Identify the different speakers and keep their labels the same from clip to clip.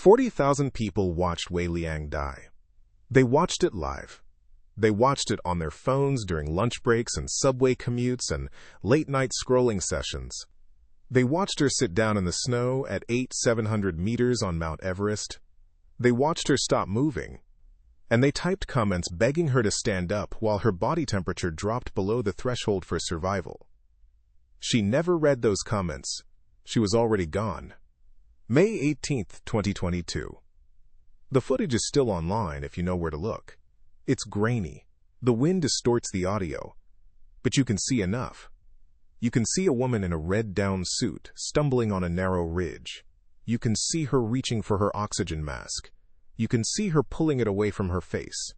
Speaker 1: 40,000 people watched Wei Liang die. They watched it live. They watched it on their phones during lunch breaks and subway commutes and late-night scrolling sessions. They watched her sit down in the snow at 700 meters on Mount Everest. They watched her stop moving. And they typed comments begging her to stand up while her body temperature dropped below the threshold for survival. She never read those comments. She was already gone. May 18, 2022. The footage is still online if you know where to look. It's grainy. The wind distorts the audio. But you can see enough. You can see a woman in a red down suit stumbling on a narrow ridge. You can see her reaching for her oxygen mask. You can see her pulling it away from her face.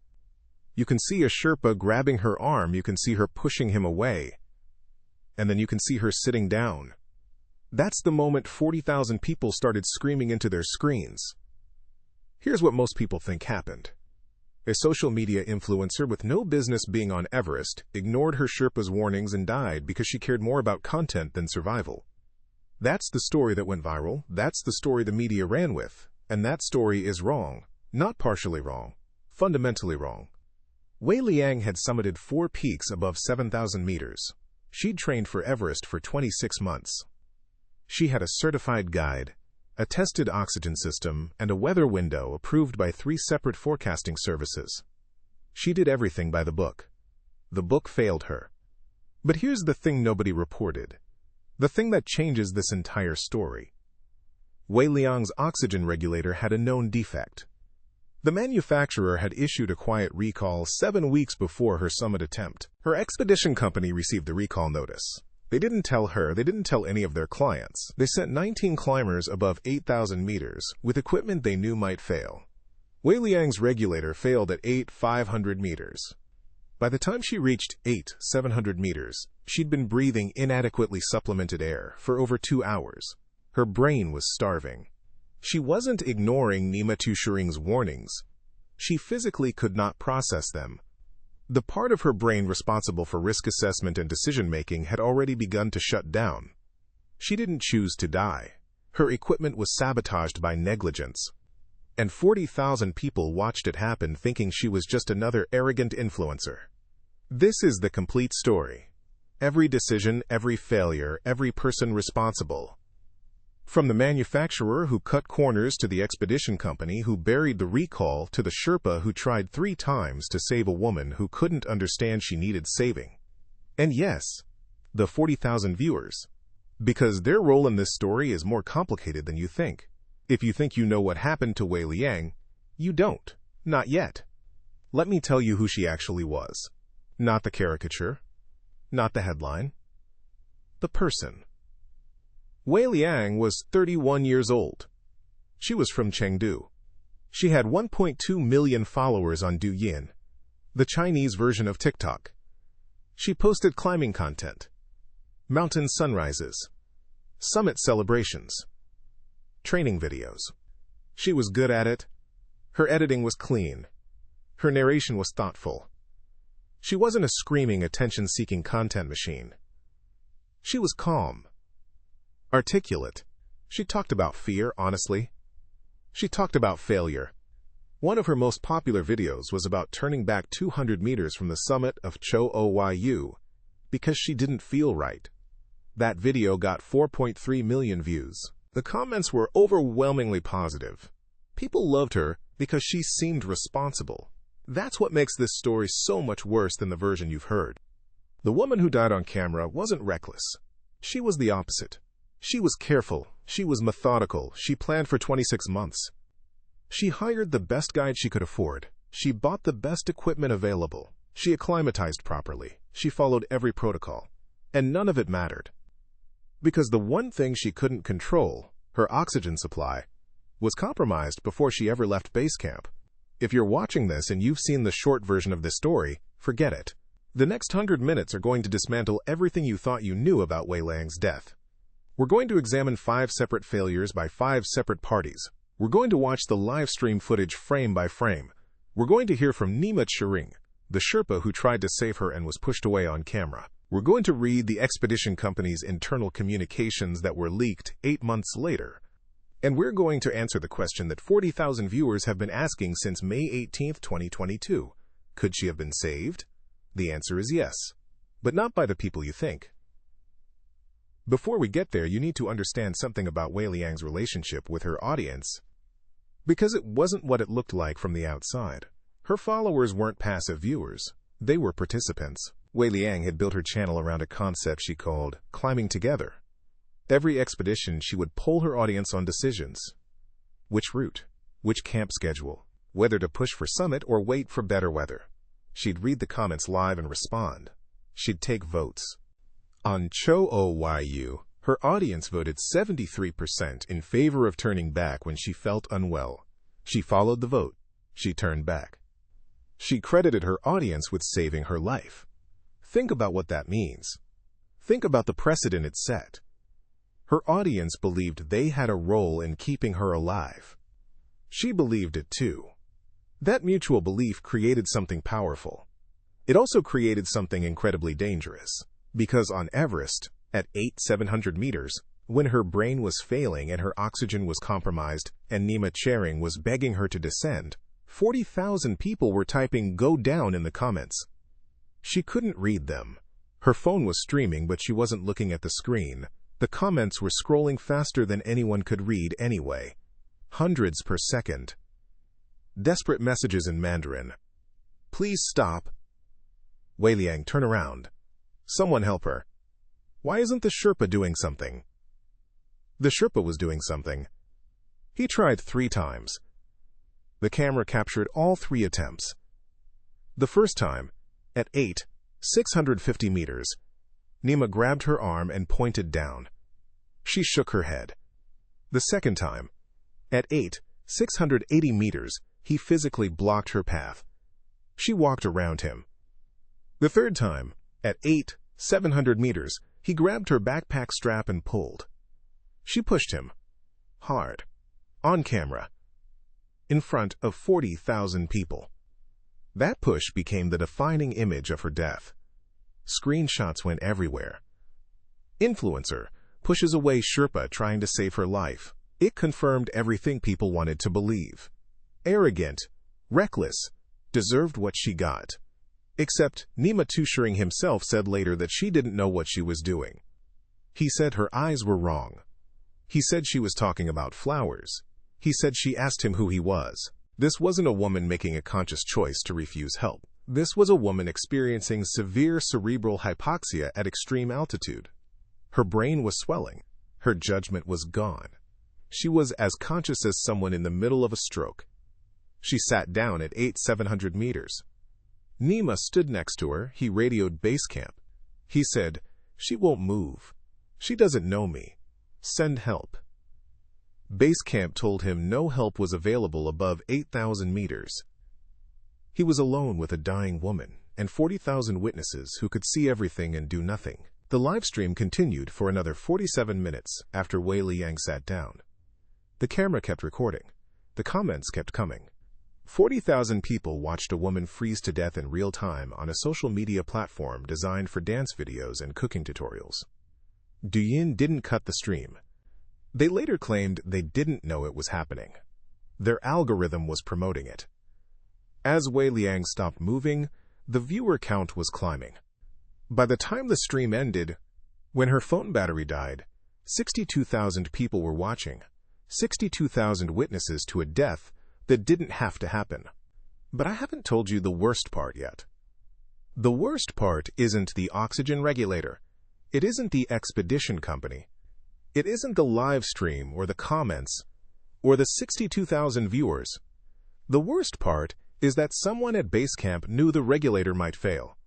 Speaker 1: You can see a Sherpa grabbing her arm. You can see her pushing him away. And then you can see her sitting down. That's the moment 40,000 people started screaming into their screens. Here's what most people think happened. A social media influencer with no business being on Everest ignored her Sherpa's warnings and died because she cared more about content than survival. That's the story that went viral. That's the story the media ran with. And that story is wrong. Not partially wrong. Fundamentally wrong. Wei Liang had summited 4 peaks above 7,000 meters. She'd trained for Everest for 26 months. She had a certified guide, a tested oxygen system, and a weather window approved by 3 separate forecasting services. She did everything by the book. The book failed her. But here's the thing nobody reported. The thing that changes this entire story. Wei Liang's oxygen regulator had a known defect. The manufacturer had issued a quiet recall 7 weeks before her summit attempt. Her expedition company received the recall notice. They didn't tell her, they didn't tell any of their clients. They sent 19 climbers above 8,000 meters with equipment they knew might fail. Wei Liang's regulator failed at 8,500 meters. By the time she reached 8,700 meters, she'd been breathing inadequately supplemented air for over 2 hours. Her brain was starving. She wasn't ignoring Nima Tushering's warnings. She physically could not process them. The part of her brain responsible for risk assessment and decision-making had already begun to shut down. She didn't choose to die. Her equipment was sabotaged by negligence. And 40,000 people watched it happen thinking she was just another arrogant influencer. This is the complete story. Every decision, every failure, every person responsible. From the manufacturer who cut corners to the expedition company who buried the recall to the Sherpa who tried 3 times to save a woman who couldn't understand she needed saving. And yes, the 40,000 viewers. Because their role in this story is more complicated than you think. If you think you know what happened to Wei Liang, you don't. Not yet. Let me tell you who she actually was. Not the caricature. Not the headline. The person. Wei Liang was 31 years old. She was from Chengdu. She had 1.2 million followers on Douyin, the Chinese version of TikTok. She posted climbing content, mountain sunrises, summit celebrations, training videos. She was good at it. Her editing was clean. Her narration was thoughtful. She wasn't a screaming, attention-seeking content machine. She was calm. Articulate. She talked about fear, honestly. She talked about failure. One of her most popular videos was about turning back 200 meters from the summit of Cho Oyu because she didn't feel right. That video got 4.3 million views. The comments were overwhelmingly positive. People loved her because she seemed responsible. That's what makes this story so much worse than the version you've heard. The woman who died on camera wasn't reckless. She was the opposite. She was careful. She was methodical. She planned for 26 months. She hired the best guide she could afford. She bought the best equipment available. She acclimatized properly. She followed every protocol. And none of it mattered. Because the one thing she couldn't control, her oxygen supply, was compromised before she ever left base camp. If you're watching this and you've seen the short version of this story, forget it. The next 100 minutes are going to dismantle everything you thought you knew about Wei Liang's death. We're going to examine 5 separate failures by 5 separate parties. We're going to watch the live stream footage frame by frame. We're going to hear from Nima Tushereng, the Sherpa who tried to save her and was pushed away on camera. We're going to read the expedition company's internal communications that were leaked 8 months later. And we're going to answer the question that 40,000 viewers have been asking since May 18, 2022. Could she have been saved? The answer is yes, but not by the people you think. Before we get there, you need to understand something about Wei Liang's relationship with her audience, because it wasn't what it looked like from the outside. Her followers weren't passive viewers. They were participants. Wei Liang had built her channel around a concept she called climbing together. Every expedition, she would poll her audience on decisions. Which route? Which camp schedule? Whether to push for summit or wait for better weather. She'd read the comments live and respond. She'd take votes. On Cho-O-Yu, her audience voted 73% in favor of turning back when she felt unwell. She followed the vote. She turned back. She credited her audience with saving her life. Think about what that means. Think about the precedent it set. Her audience believed they had a role in keeping her alive. She believed it too. That mutual belief created something powerful. It also created something incredibly dangerous, because on Everest, at 8,700 meters, when her brain was failing and her oxygen was compromised and Nima Charing was begging her to descend, 40,000 people were typing "go down" in the comments. She couldn't read them. Her phone was streaming, but she wasn't looking at the screen. The comments were scrolling faster than anyone could read anyway. Hundreds per second. Desperate messages in Mandarin. Please stop. Wei Liang, turn around. Someone help her. Why isn't the Sherpa doing something? The Sherpa was doing something. He tried 3 times. The camera captured all 3 attempts. The first time, at 8,650 meters, Nima grabbed her arm and pointed down. She shook her head. The second time, at 8,680 meters, he physically blocked her path. She walked around him. The third time, at 8,700 meters, he grabbed her backpack strap and pulled. She pushed him. Hard. On camera. In front of 40,000 people. That push became the defining image of her death. Screenshots went everywhere. Influencer pushes away Sherpa trying to save her life. It confirmed everything people wanted to believe. Arrogant, reckless, deserved what she got. Except Nima Charing himself said later that she didn't know what she was doing. He said her eyes were wrong. He said she was talking about flowers. He said she asked him who he was. This wasn't a woman making a conscious choice to refuse help. This was a woman experiencing severe cerebral hypoxia at extreme altitude. Her brain was swelling. Her judgment was gone. She was as conscious as someone in the middle of a stroke. She sat down at 8,700 meters. Nima stood next to her. He radioed base camp. He said, "She won't move. She doesn't know me. Send help." Base camp told him no help was available above 8,000 meters. He was alone with a dying woman and 40,000 witnesses who could see everything and do nothing. The live stream continued for another 47 minutes after Wei Liang sat down. The camera kept recording. The comments kept coming. 40,000 people watched a woman freeze to death in real time on a social media platform designed for dance videos and cooking tutorials. Douyin didn't cut the stream. They later claimed they didn't know it was happening. Their algorithm was promoting it. As Wei Liang stopped moving, the viewer count was climbing. By the time the stream ended, when her phone battery died, 62,000 people were watching, 62,000 witnesses to a death that didn't have to happen. But I haven't told you the worst part yet. The worst part isn't the oxygen regulator. It isn't the expedition company. It isn't the live stream or the comments or the 62,000 viewers. The worst part is that someone at base camp knew the regulator might fail.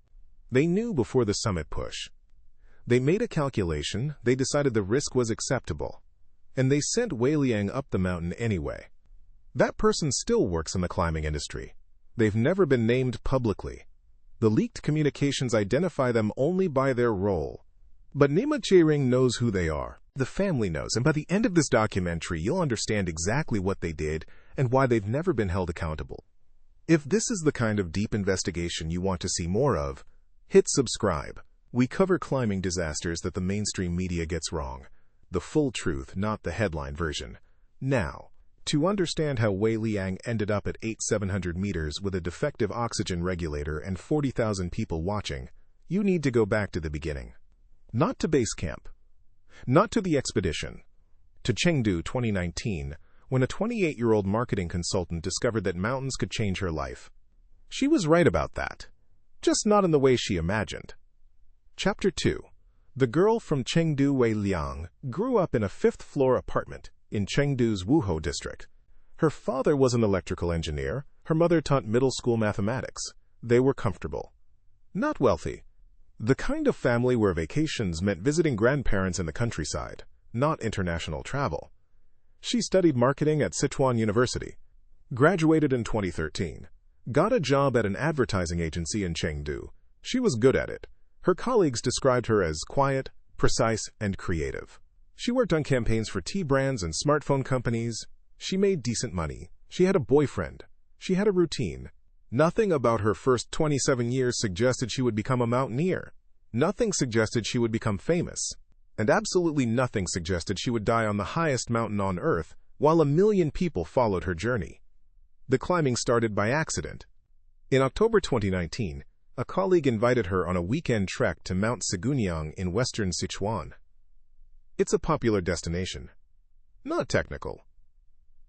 Speaker 1: They knew before the summit push. They made a calculation, they decided the risk was acceptable, and they sent Wei Liang up the mountain anyway. That person still works in the climbing industry. They've never been named publicly. The leaked communications identify them only by their role. But Nima Charing knows who they are. The family knows, and by the end of this documentary, you'll understand exactly what they did and why they've never been held accountable. If this is the kind of deep investigation you want to see more of, hit subscribe. We cover climbing disasters that the mainstream media gets wrong. The full truth, not the headline version. Now, to understand how Wei Liang ended up at 8,700 meters with a defective oxygen regulator and 40,000 people watching, you need to go back to the beginning. Not to base camp. Not to the expedition. To Chengdu 2019, when a 28-year-old marketing consultant discovered that mountains could change her life. She was right about that, just not in the way she imagined. Chapter 2. The girl from Chengdu, Wei Liang, grew up in a fifth-floor apartment in Chengdu's Wuhou district. Her father was an electrical engineer. Her mother taught middle school mathematics. They were comfortable. Not wealthy. The kind of family where vacations meant visiting grandparents in the countryside, not international travel. She studied marketing at Sichuan University, graduated in 2013, got a job at an advertising agency in Chengdu. She was good at it. Her colleagues described her as quiet, precise, and creative. She worked on campaigns for tea brands and smartphone companies. She made decent money. She had a boyfriend. She had a routine. Nothing about her first 27 years suggested she would become a mountaineer. Nothing suggested she would become famous. And absolutely nothing suggested she would die on the highest mountain on Earth while 1 million people followed her journey. The climbing started by accident. In October 2019, a colleague invited her on a weekend trek to Mount Segunyang in western Sichuan. It's a popular destination. Not technical.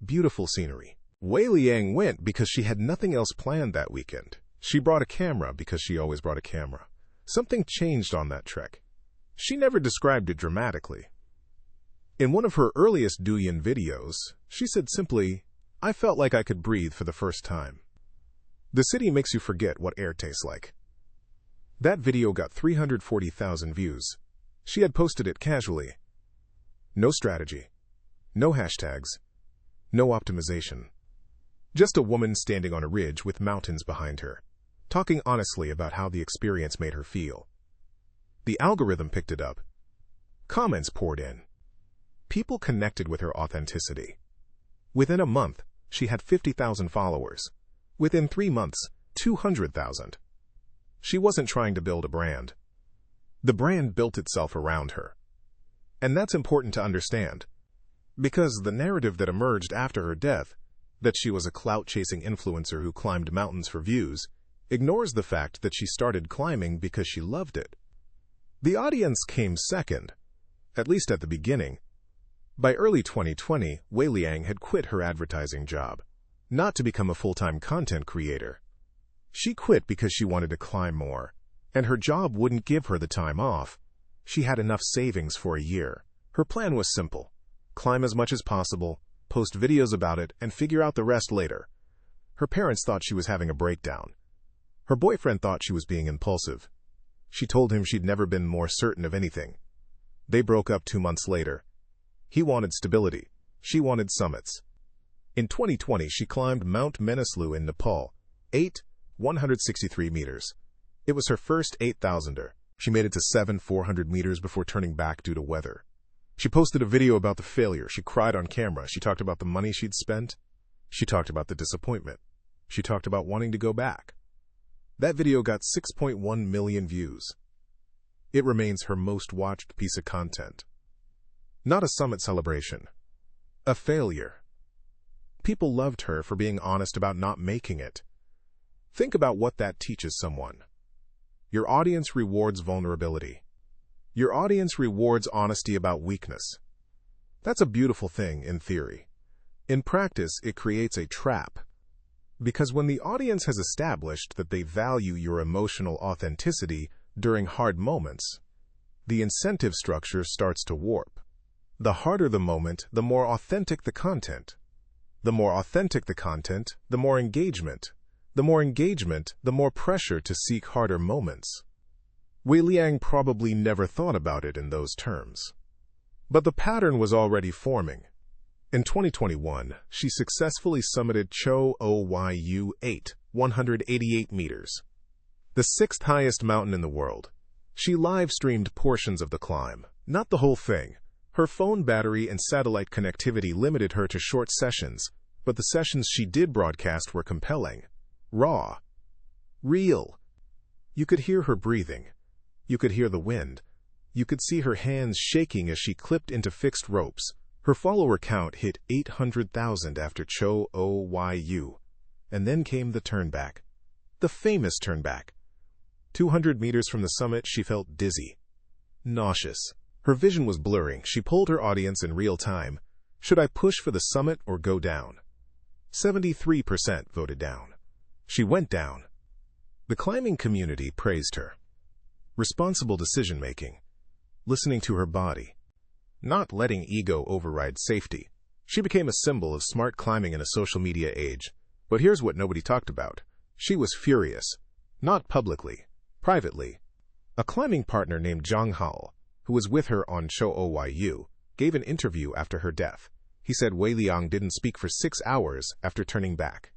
Speaker 1: Beautiful scenery. Wei Liang went because she had nothing else planned that weekend. She brought a camera because she always brought a camera. Something changed on that trek. She never described it dramatically. In one of her earliest Douyin videos, she said simply, "I felt like I could breathe for the first time." The city makes you forget what air tastes like. That video got 340,000 views. She had posted it casually. No strategy. No hashtags. No optimization. Just a woman standing on a ridge with mountains behind her, talking honestly about how the experience made her feel. The algorithm picked it up. Comments poured in. People connected with her authenticity. Within a month, she had 50,000 followers. Within 3 months, 200,000. She wasn't trying to build a brand. The brand built itself around her. And that's important to understand, because the narrative that emerged after her death, that she was a clout-chasing influencer who climbed mountains for views, ignores the fact that she started climbing because she loved it. The audience came second, at least at the beginning. By early 2020, Wei Liang had quit her advertising job, not to become a full-time content creator. She quit because she wanted to climb more, and her job wouldn't give her the time off. She had enough savings for a year. Her plan was simple: climb as much as possible, post videos about it, and figure out the rest later. Her parents thought she was having a breakdown. Her boyfriend thought she was being impulsive. She told him she'd never been more certain of anything. They broke up 2 months later. He wanted stability. She wanted summits. In 2020, she climbed Mount Manaslu in Nepal, 163 meters. It was her first 8,000er. She made it to 400 meters before turning back due to weather. She posted a video about the failure. She cried on camera. She talked about the money she'd spent. She talked about the disappointment. She talked about wanting to go back. That video got 6.1 million views. It remains her most watched piece of content. Not a summit celebration. A failure. People loved her for being honest about not making it. Think about what that teaches someone. Your audience rewards vulnerability. Your audience rewards honesty about weakness. That's a beautiful thing in theory. In practice, it creates a trap. Because when the audience has established that they value your emotional authenticity during hard moments, the incentive structure starts to warp. The harder the moment, the more authentic the content. The more authentic the content, the more engagement. The more engagement, the more pressure to seek harder moments. Wei Liang probably never thought about it in those terms. But the pattern was already forming. In 2021, she successfully summited Cho Oyu 8, 188 meters, the 6th highest mountain in the world. She live-streamed portions of the climb, not the whole thing. Her phone battery and satellite connectivity limited her to short sessions, but the sessions she did broadcast were compelling. Raw. Real. You could hear her breathing. You could hear the wind. You could see her hands shaking as she clipped into fixed ropes. Her follower count hit 800,000 after Cho-O-Y-U, and then came the turn back. The famous turn back. 200 meters from the summit, she felt dizzy, nauseous. Her vision was blurring. She polled her audience in real time. Should I push for the summit or go down? 73% voted down. She went down. The climbing community praised her. Responsible decision-making. Listening to her body. Not letting ego override safety. She became a symbol of smart climbing in a social media age. But here's what nobody talked about. She was furious. Not publicly. Privately. A climbing partner named Zhang Hao, who was with her on Cho-O-Y-U, gave an interview after her death. He said Wei Liang didn't speak for 6 hours after turning back.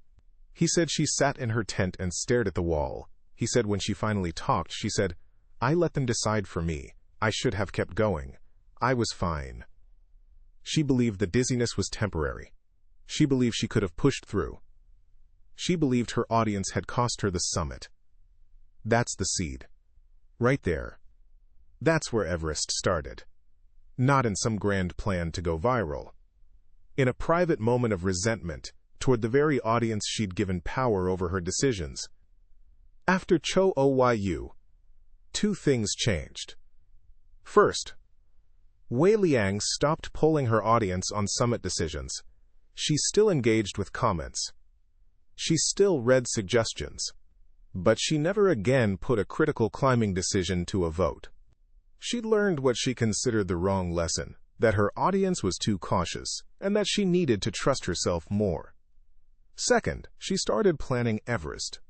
Speaker 1: He said she sat in her tent and stared at the wall. He said when she finally talked, she said, "I let them decide for me. I should have kept going. I was fine." She believed the dizziness was temporary. She believed she could have pushed through. She believed her audience had cost her the summit. That's the seed. Right there. That's where Everest started. Not in some grand plan to go viral. In a private moment of resentment toward the very audience she'd given power over her decisions. After Cho-O-Y-U, 2 things changed. First, Wei Liang stopped polling her audience on summit decisions. She still engaged with comments. She still read suggestions. But she never again put a critical climbing decision to a vote. She'd learned what she considered the wrong lesson, that her audience was too cautious, and that she needed to trust herself more. Second, she started planning Everest.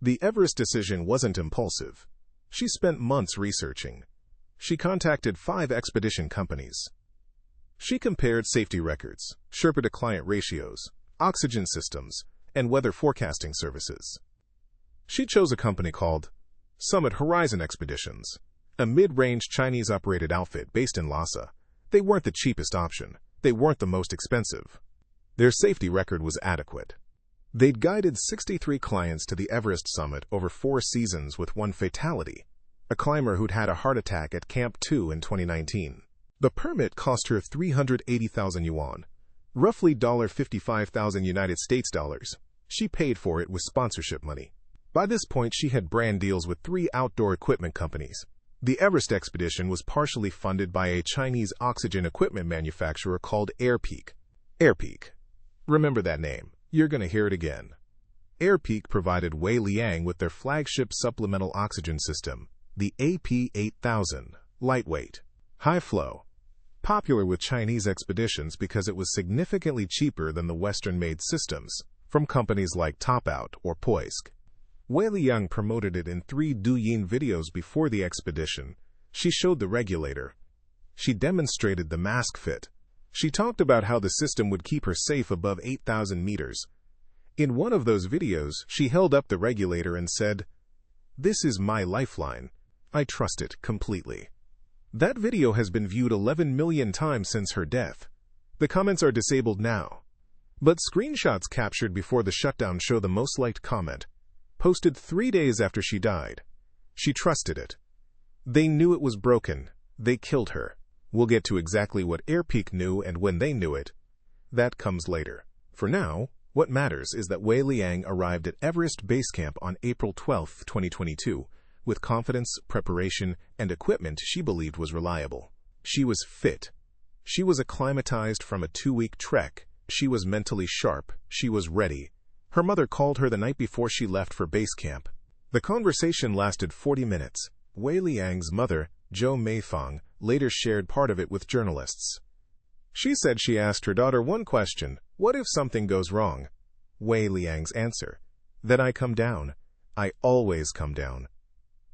Speaker 1: The Everest decision wasn't impulsive. She spent months researching. She contacted 5 expedition companies. She compared safety records, Sherpa-to-client ratios, oxygen systems, and weather forecasting services. She chose a company called Summit Horizon Expeditions, a mid-range Chinese-operated outfit based in Lhasa. They weren't the cheapest option. They weren't the most expensive. Their safety record was adequate. They'd guided 63 clients to the Everest summit over 4 seasons with 1 fatality, a climber who'd had a heart attack at Camp 2 in 2019. The permit cost her 380,000 yuan, roughly $55,000 United States dollars. She paid for it with sponsorship money. By this point, she had brand deals with 3 outdoor equipment companies. The Everest expedition was partially funded by a Chinese oxygen equipment manufacturer called Peak. Peak. Remember that name. You're going to hear it again. Peak provided Wei Liang with their flagship supplemental oxygen system, the AP8000, lightweight, high flow, popular with Chinese expeditions because it was significantly cheaper than the Western-made systems from companies like Topout or Poisk. Wei Liang promoted it in 3 Douyin videos before the expedition. She showed the regulator. She demonstrated the mask fit. She talked about how the system would keep her safe above 8,000 meters. In one of those videos, she held up the regulator and said, "This is my lifeline. I trust it completely." That video has been viewed 11 million times since her death. The comments are disabled now. But screenshots captured before the shutdown show the most liked comment, posted 3 days after she died. She trusted it. They knew it was broken. They killed her. We'll get to exactly what Peak knew and when they knew it. That comes later. For now, what matters is that Wei Liang arrived at Everest Base Camp on April 12, 2022, with confidence, preparation, and equipment she believed was reliable. She was fit. She was acclimatized from a 2-week trek. She was mentally sharp. She was ready. Her mother called her the night before she left for base camp. The conversation lasted 40 minutes. Wei Liang's mother, Zhou Meifang, later shared part of it with journalists. She said she asked her daughter one question: "What if something goes wrong?" Wei Liang's answer: "Then I come down. I always come down."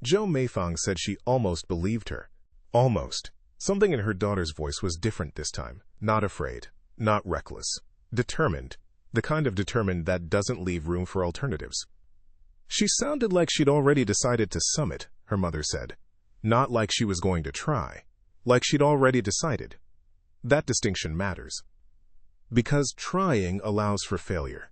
Speaker 1: Zhou Meifang said she almost believed her. Almost. Something in her daughter's voice was different this time. Not afraid. Not reckless. Determined. The kind of determined that doesn't leave room for alternatives. She sounded like she'd already decided to summit, her mother said. Not like she was going to try. Like she'd already decided. That distinction matters. Because trying allows for failure.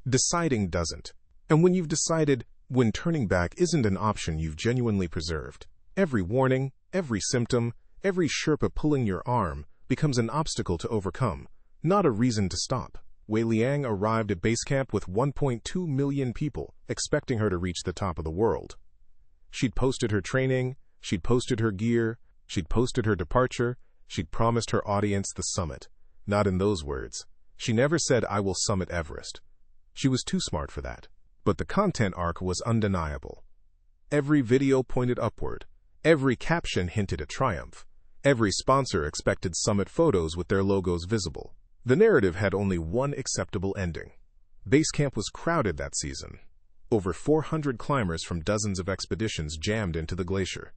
Speaker 1: Deciding doesn't. And when you've decided, when turning back isn't an option you've genuinely preserved, every warning, every symptom, every Sherpa pulling your arm, becomes an obstacle to overcome, not a reason to stop. Wei Liang arrived at base camp with 1.2 million people expecting her to reach the top of the world. She'd posted her training, she'd posted her gear, she'd posted her departure, she'd promised her audience the summit. Not in those words. She never said, "I will summit Everest." She was too smart for that. But the content arc was undeniable. Every video pointed upward. Every caption hinted at triumph. Every sponsor expected summit photos with their logos visible. The narrative had only one acceptable ending. Base camp was crowded that season. Over 400 climbers from dozens of expeditions jammed into the glacier.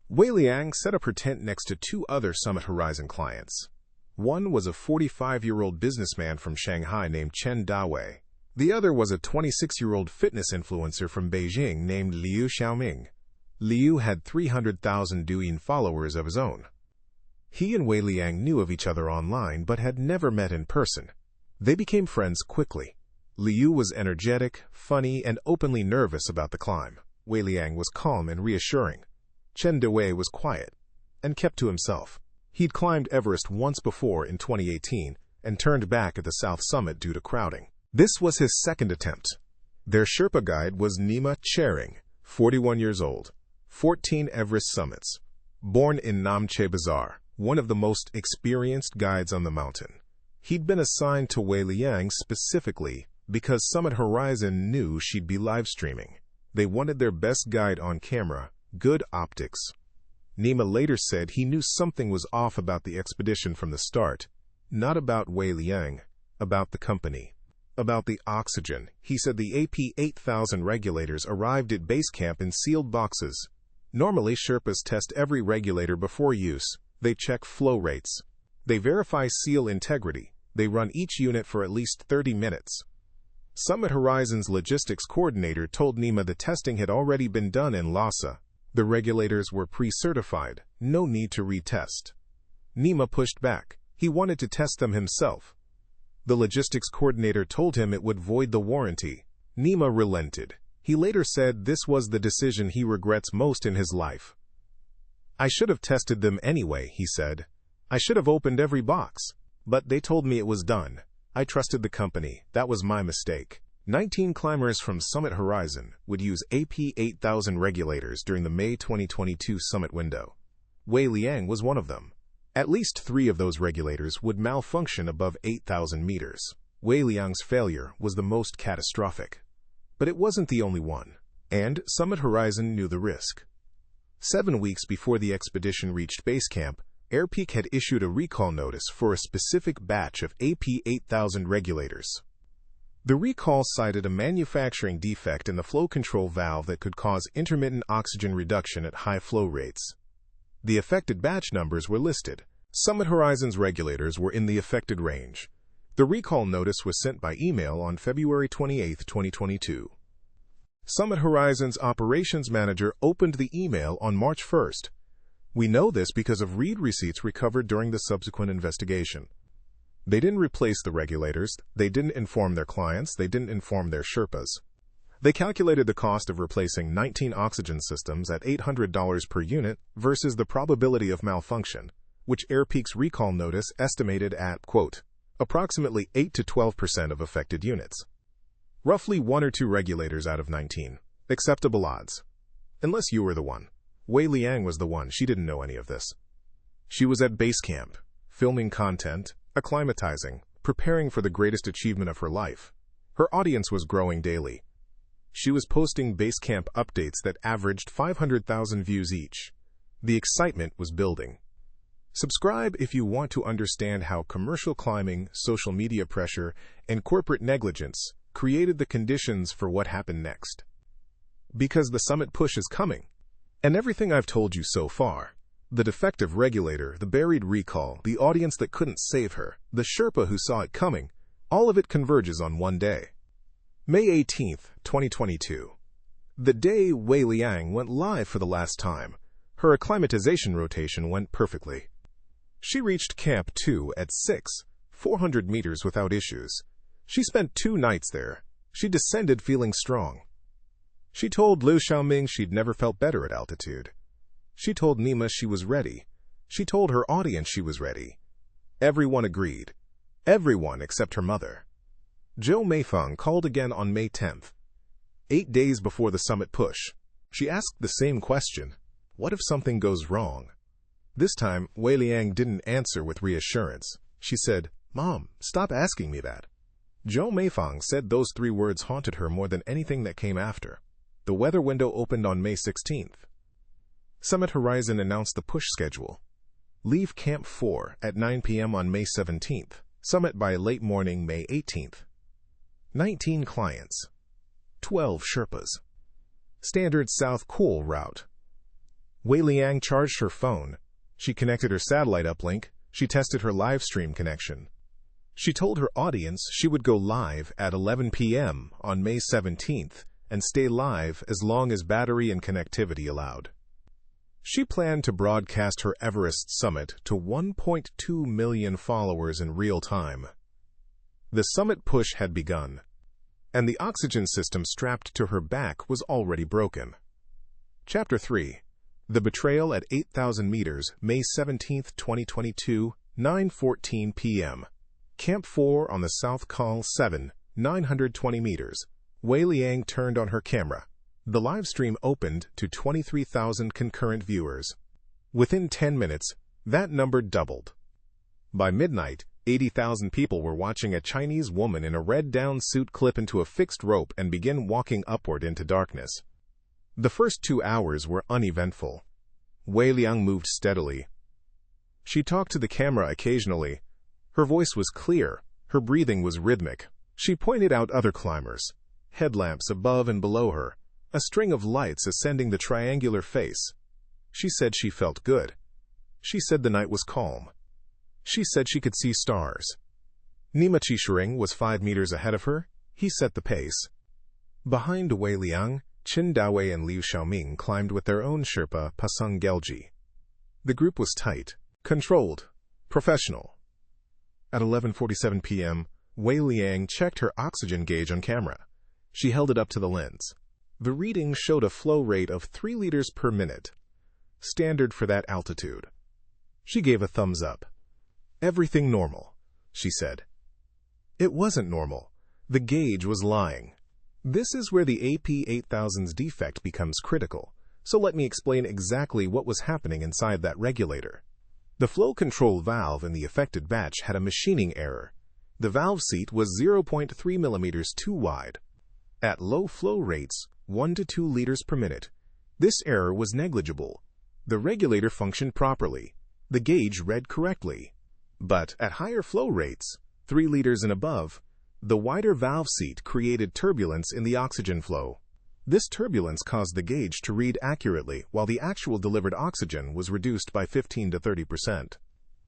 Speaker 1: Wei Liang set up her tent next to two other Summit Horizon clients. One was a 45-year-old businessman from Shanghai named Chen Dawei. The other was a 26-year-old fitness influencer from Beijing named Liu Xiaoming. Liu had 300,000 Douyin followers of his own. He and Wei Liang knew of each other online but had never met in person. They became friends quickly. Liu was energetic, funny, and openly nervous about the climb. Wei Liang was calm and reassuring. Chen Dawei was quiet and kept to himself. He'd climbed Everest once before in 2018 and turned back at the South Summit due to crowding. This was his second attempt. Their Sherpa guide was Nima Chering, 41 years old, 14 Everest summits. Born in Namche Bazaar, one of the most experienced guides on the mountain. He'd been assigned to Wei Liang specifically because Summit Horizon knew she'd be live streaming. They wanted their best guide on camera, good optics. Nima later said he knew something was off about the expedition from the start, not about Wei Liang, about the company. About the oxygen, he said the AP8000 regulators arrived at base camp in sealed boxes. Normally, Sherpas test every regulator before use. They check flow rates. They verify seal integrity. They run each unit for at least 30 minutes. Summit Horizon's logistics coordinator told Nima the testing had already been done in Lhasa. The regulators were pre-certified. No need to retest. Nima pushed back. He wanted to test them himself. The logistics coordinator told him it would void the warranty. Nima relented. He later said this was the decision he regrets most in his life. "I should have tested them anyway," he said. "I should have opened every box. But they told me it was done. I trusted the company. That was my mistake." 19 climbers from Summit Horizon would use AP8000 regulators during the May 2022 summit window. Wei Liang was one of them. At least 3 of those regulators would malfunction above 8,000 meters. Wei Liang's failure was the most catastrophic. But it wasn't the only one. And Summit Horizon knew the risk. 7 weeks before the expedition reached base camp, Peak had issued a recall notice for a specific batch of AP8000 regulators. The recall cited a manufacturing defect in the flow control valve that could cause intermittent oxygen reduction at high flow rates. The affected batch numbers were listed. Summit Horizon's regulators were in the affected range. The recall notice was sent by email on February 28, 2022. Summit Horizon's operations manager opened the email on March 1st. We know this because of read receipts recovered during the subsequent investigation. They didn't replace the regulators, they didn't inform their clients, they didn't inform their Sherpas. They calculated the cost of replacing 19 oxygen systems at $800 per unit versus the probability of malfunction, which Peak's recall notice estimated at, quote, approximately 8 to 12% of affected units. Roughly 1 or 2 regulators out of 19. Acceptable odds. Unless you were the one. Wei Liang was the one. She didn't know any of this. She was at base camp, filming content, acclimatizing, preparing for the greatest achievement of her life. Her audience was growing daily. She was posting base camp updates that averaged 500,000 views each. The excitement was building. Subscribe if you want to understand how commercial climbing, social media pressure, and corporate negligence created the conditions for what happened next. Because the summit push is coming. And everything I've told you so far, the defective regulator, the buried recall, the audience that couldn't save her, the Sherpa who saw it coming, all of it converges on one day. May 18, 2022. The day Wei Liang went live for the last time. Her acclimatization rotation went perfectly. She reached Camp 2 at 400 meters without issues. She spent 2 nights there. She descended feeling strong. She told Liu Xiaoming she'd never felt better at altitude. She told Nima she was ready. She told her audience she was ready. Everyone agreed. Everyone except her mother. Zhou Meifeng called again on May 10th, 8 days before the summit push. She asked the same question: what if something goes wrong? This time, Wei Liang didn't answer with reassurance. She said, "Mom, stop asking me that." Zhou Meifeng said those 3 words haunted her more than anything that came after. The weather window opened on May 16th. Summit Horizon announced the push schedule. Leave Camp 4 at 9 p.m. on May 17th. Summit by late morning, May 18th. 19 clients. 12 Sherpas. Standard South Cool route. Wei Liang charged her phone. She connected her satellite uplink. She tested her live stream connection. She told her audience she would go live at 11 p.m. on May 17th and stay live as long as battery and connectivity allowed. She planned to broadcast her Everest summit to 1.2 million followers in real time. The summit push had begun, and the oxygen system strapped to her back was already broken. Chapter 3. The Betrayal at 8,000 meters, May 17, 2022, 9:14 p.m. Camp 4 on the South Col 7, 920 meters. Wei Liang turned on her camera. The live stream opened to 23,000 concurrent viewers. Within 10 minutes, that number doubled. By midnight, 80,000 people were watching a Chinese woman in a red down suit clip into a fixed rope and begin walking upward into darkness. The first 2 hours were uneventful. Wei Liang moved steadily. She talked to the camera occasionally. Her voice was clear. Her breathing was rhythmic. She pointed out other climbers, headlamps above and below her, a string of lights ascending the triangular face. She said she felt good. She said the night was calm. She said she could see stars. Nima Qishering was 5 meters ahead of her. He set the pace. Behind Wei Liang, Qin Dawei and Liu Xiaoming climbed with their own Sherpa, Pasung Gelji. The group was tight, controlled, professional. At 11:47 p.m., Wei Liang checked her oxygen gauge on camera. She held it up to the lens. The reading showed a flow rate of 3 liters per minute, standard for that altitude. She gave a thumbs up. "Everything normal," she said. It wasn't normal. The gauge was lying. This is where the AP8000's defect becomes critical, so let me explain exactly what was happening inside that regulator. The flow control valve in the affected batch had a machining error. The valve seat was 0.3 millimeters too wide. At low flow rates, 1 to 2 liters per minute, this error was negligible. The regulator functioned properly. The gauge read correctly. But at higher flow rates, 3 liters and above, the wider valve seat created turbulence in the oxygen flow. This turbulence caused the gauge to read accurately, while the actual delivered oxygen was reduced by 15 to 30%.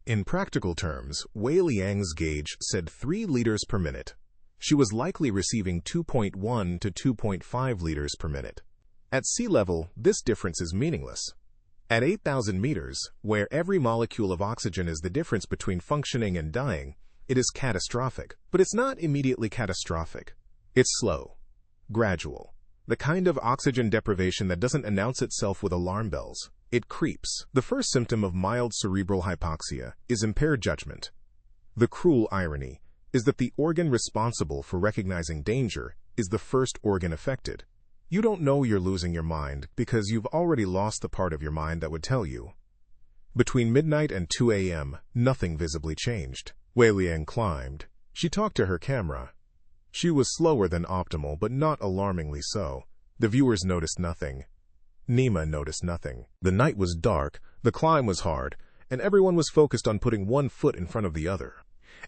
Speaker 1: In practical terms, Wei Liang's gauge said 3 liters per minute. She was likely receiving 2.1 to 2.5 liters per minute. At sea level, this difference is meaningless. At 8,000 meters, where every molecule of oxygen is the difference between functioning and dying, it is catastrophic. But it's not immediately catastrophic. It's slow, gradual. The kind of oxygen deprivation that doesn't announce itself with alarm bells. It creeps. The first symptom of mild cerebral hypoxia is impaired judgment. The cruel irony is that the organ responsible for recognizing danger is the first organ affected. You don't know you're losing your mind because you've already lost the part of your mind that would tell you. Between midnight and 2 a.m., nothing visibly changed. Wei Liang climbed. She talked to her camera. She was slower than optimal, but not alarmingly so. The viewers noticed nothing. Nima noticed nothing. The night was dark, the climb was hard, and everyone was focused on putting one foot in front of the other.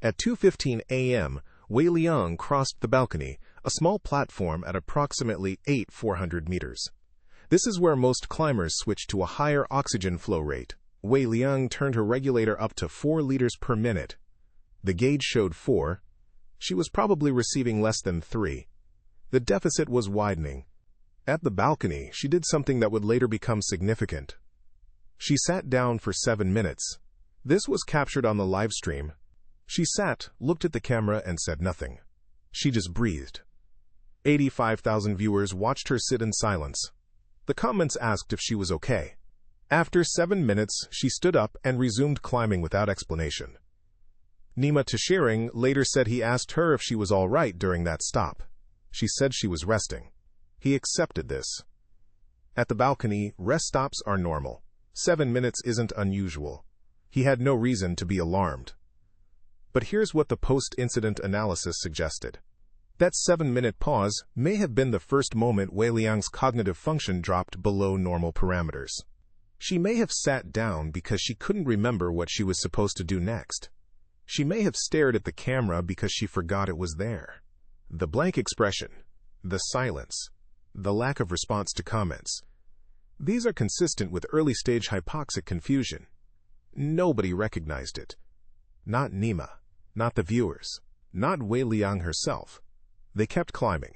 Speaker 1: At 2:15 a.m., Wei Liang crossed the balcony, a small platform at approximately 400 meters. This is where most climbers switch to a higher oxygen flow rate. Wei Liang turned her regulator up to 4 liters per minute. The gauge showed 4. She was probably receiving less than 3. The deficit was widening. At the balcony, she did something that would later become significant. She sat down for 7 minutes. This was captured on the live stream. She sat, looked at the camera, and said nothing. She just breathed. 85,000 viewers watched her sit in silence. The comments asked if she was okay. After 7 minutes, she stood up and resumed climbing without explanation. Nima Tshering later said he asked her if she was all right during that stop. She said she was resting. He accepted this. At the balcony, rest stops are normal. 7 minutes isn't unusual. He had no reason to be alarmed. But here's what the post-incident analysis suggested. That 7-minute pause may have been the first moment Wei Liang's cognitive function dropped below normal parameters. She may have sat down because she couldn't remember what she was supposed to do next. She may have stared at the camera because she forgot it was there. The blank expression, the silence, the lack of response to comments. These are consistent with early-stage hypoxic confusion. Nobody recognized it. Not Nima, not the viewers, not Wei Liang herself. They kept climbing.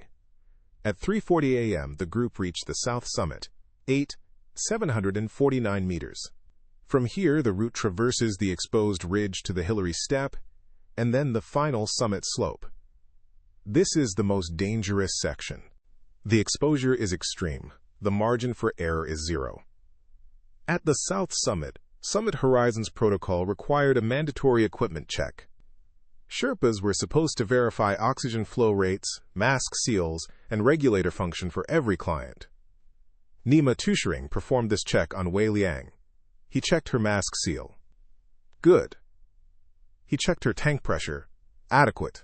Speaker 1: At 3:40 a.m., the group reached the south summit, 749 meters. From here, the route traverses the exposed ridge to the Hillary Step, and then the final summit slope. This is the most dangerous section. The exposure is extreme. The margin for error is 0. At the south summit, Summit Horizons protocol required a mandatory equipment check. Sherpas were supposed to verify oxygen flow rates, mask seals, and regulator function for every client. Nima Tshering performed this check on Wei Liang. He checked her mask seal. Good. He checked her tank pressure. Adequate.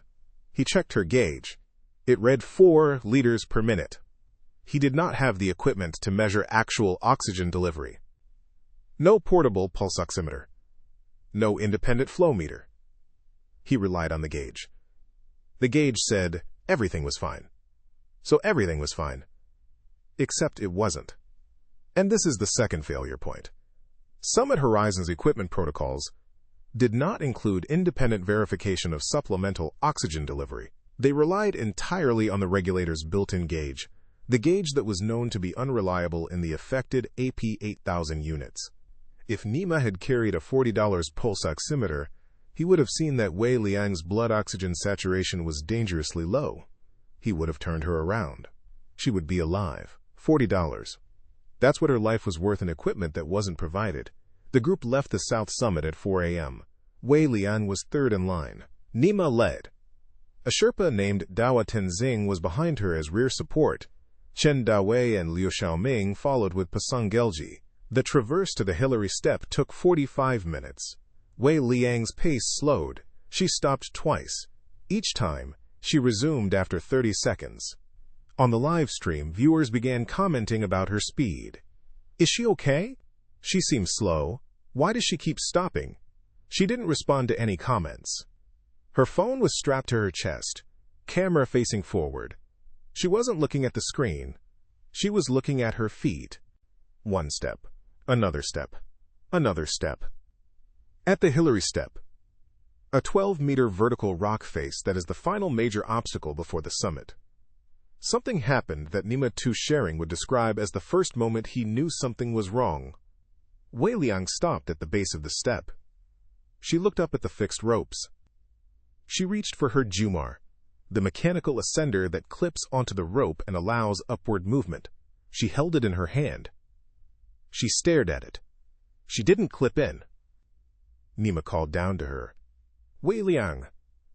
Speaker 1: He checked her gauge. It read 4 liters per minute. He did not have the equipment to measure actual oxygen delivery. No portable pulse oximeter. No independent flow meter. He relied on the gauge. The gauge said everything was fine. So everything was fine. Except it wasn't. And this is the second failure point. Summit Horizons equipment protocols did not include independent verification of supplemental oxygen delivery. They relied entirely on the regulator's built-in gauge, the gauge that was known to be unreliable in the affected AP8000 units. If Nima had carried a $40 pulse oximeter, he would have seen that Wei Liang's blood oxygen saturation was dangerously low. He would have turned her around. She would be alive. $40. That's what her life was worth in equipment that wasn't provided. The group left the south summit at 4 a.m. Wei Liang was third in line. Nima led. A Sherpa named Dawa Tenzing was behind her as rear support. Chen Dawei and Liu Xiaoming followed with Pasang Gelji. The traverse to the Hillary Step took 45 minutes. Wei Liang's pace slowed. She stopped twice. Each time, she resumed after 30 seconds. On the live stream, viewers began commenting about her speed. Is she okay? She seems slow. Why does she keep stopping? She didn't respond to any comments. Her phone was strapped to her chest, camera facing forward. She wasn't looking at the screen. She was looking at her feet. One step, another step, another step. At the Hillary Step, a 12-meter vertical rock face that is the final major obstacle before the summit. Something happened that Nima Tshering would describe as the first moment he knew something was wrong. Wei Liang stopped at the base of the step. She looked up at the fixed ropes. She reached for her Jumar, the mechanical ascender that clips onto the rope and allows upward movement. She held it in her hand. She stared at it. She didn't clip in. Nima called down to her. Wei Liang,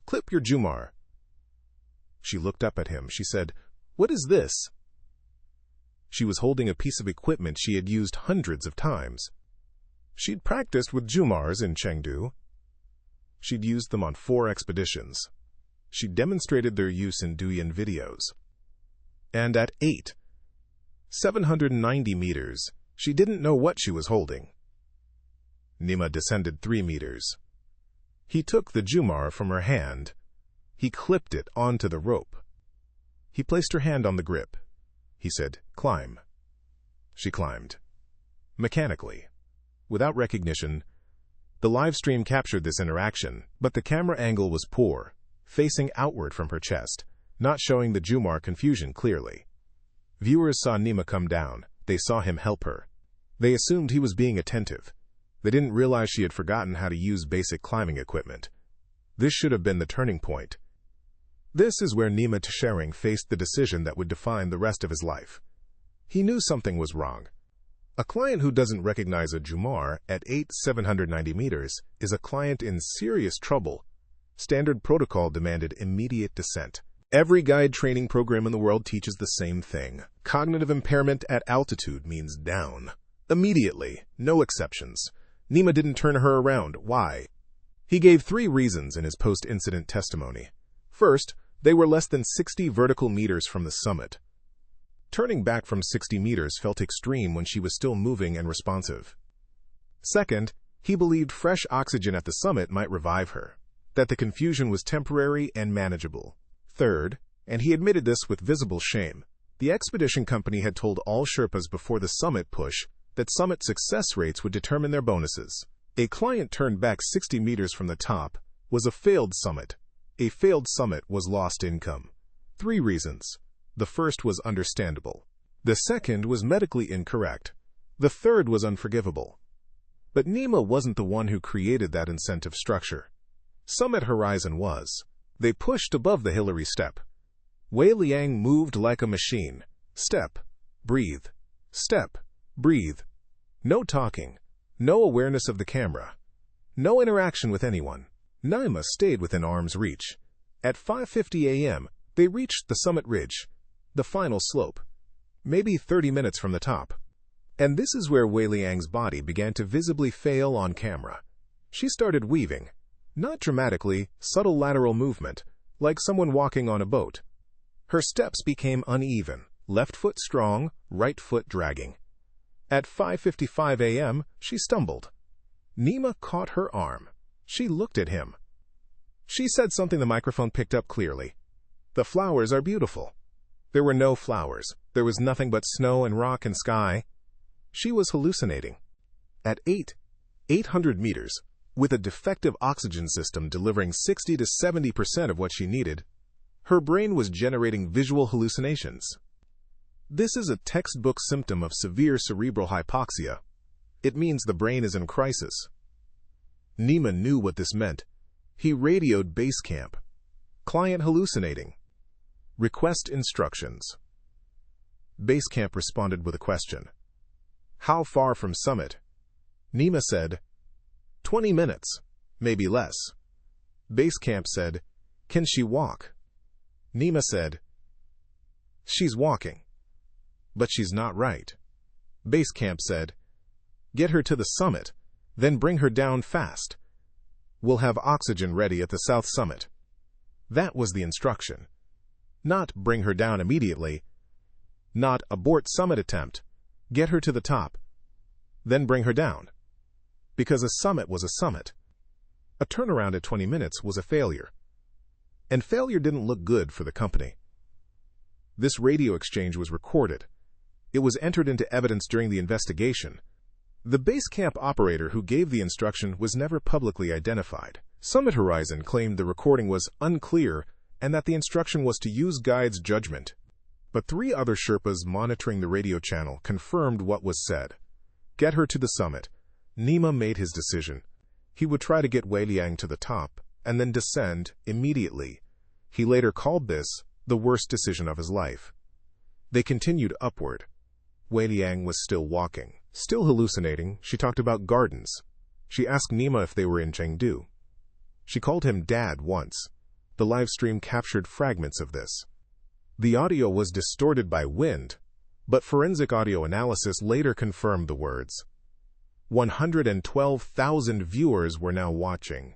Speaker 1: clip your Jumar. She looked up at him. She said, What is this? She was holding a piece of equipment she had used hundreds of times. She'd practiced with Jumars in Chengdu. She'd used them on 4 expeditions. She demonstrated their use in Douyin videos. And at 790 meters, she didn't know what she was holding. Nima descended 3 meters. He took the Jumar from her hand. He clipped it onto the rope. He placed her hand on the grip. He said, Climb. She climbed. Mechanically. Without recognition. The live stream captured this interaction, but the camera angle was poor, facing outward from her chest, not showing the Jumar confusion clearly. Viewers saw Nima come down. They saw him help her. They assumed he was being attentive. They didn't realize she had forgotten how to use basic climbing equipment. This should have been the turning point. This is where Nima Tshering faced the decision that would define the rest of his life. He knew something was wrong. A client who doesn't recognize a Jumar at 790 meters is a client in serious trouble. Standard protocol demanded immediate descent. Every guide training program in the world teaches the same thing. Cognitive impairment at altitude means down. Immediately, no exceptions. Nima didn't turn her around. Why? He gave 3 reasons in his post-incident testimony. First, they were less than 60 vertical meters from the summit. Turning back from 60 meters felt extreme when she was still moving and responsive. Second, he believed fresh oxygen at the summit might revive her, that the confusion was temporary and manageable. Third, and he admitted this with visible shame, the expedition company had told all Sherpas before the summit push that summit success rates would determine their bonuses. A client turned back 60 meters from the top was a failed summit. A failed summit was lost income. 3 reasons. The first was understandable. The second was medically incorrect. The third was unforgivable. But Nima wasn't the one who created that incentive structure. Summit Horizon was. They pushed above the Hillary step. Wei Liang moved like a machine. Step, breathe. Step, breathe. No talking. No awareness of the camera. No interaction with anyone. Nima stayed within arm's reach. At 5:50 a.m., they reached the summit ridge, the final slope, maybe 30 minutes from the top. And this is where Wei Liang's body began to visibly fail on camera. She started weaving. Not dramatically, subtle lateral movement, like someone walking on a boat. Her steps became uneven, left foot strong, right foot dragging. At 5:55 a.m., she stumbled. Nima caught her arm. She looked at him. She said something the microphone picked up clearly. "The flowers are beautiful." There were no flowers. There was nothing but snow and rock and sky. She was hallucinating. At 800 meters, with a defective oxygen system delivering 60 to 70% of what she needed, her brain was generating visual hallucinations. This is a textbook symptom of severe cerebral hypoxia. It means the brain is in crisis. Nima knew what this meant. He radioed base camp. Client hallucinating. Request instructions. Base camp responded with a question. How far from summit? Nima said, 20 minutes, maybe less. Base camp said, can she walk? Nima said, she's walking. But she's not right. Base camp said, get her to the summit, then bring her down fast. We'll have oxygen ready at the south summit. That was the instruction. Not bring her down immediately. Not abort summit attempt. Get her to the top. Then bring her down. Because a summit was a summit. A turnaround at 20 minutes was a failure. And failure didn't look good for the company. This radio exchange was recorded. It was entered into evidence during the investigation. The base camp operator who gave the instruction was never publicly identified. Summit Horizon claimed the recording was unclear and that the instruction was to use guide's judgment. But 3 other Sherpas monitoring the radio channel confirmed what was said. Get her to the summit. Nima made his decision. He would try to get Wei Liang to the top and then descend immediately. He later called this the worst decision of his life. They continued upward. Wei Liang was still walking. Still hallucinating, she talked about gardens. She asked Nima if they were in Chengdu. She called him Dad once. The live stream captured fragments of this. The audio was distorted by wind, but forensic audio analysis later confirmed the words. 112,000 viewers were now watching.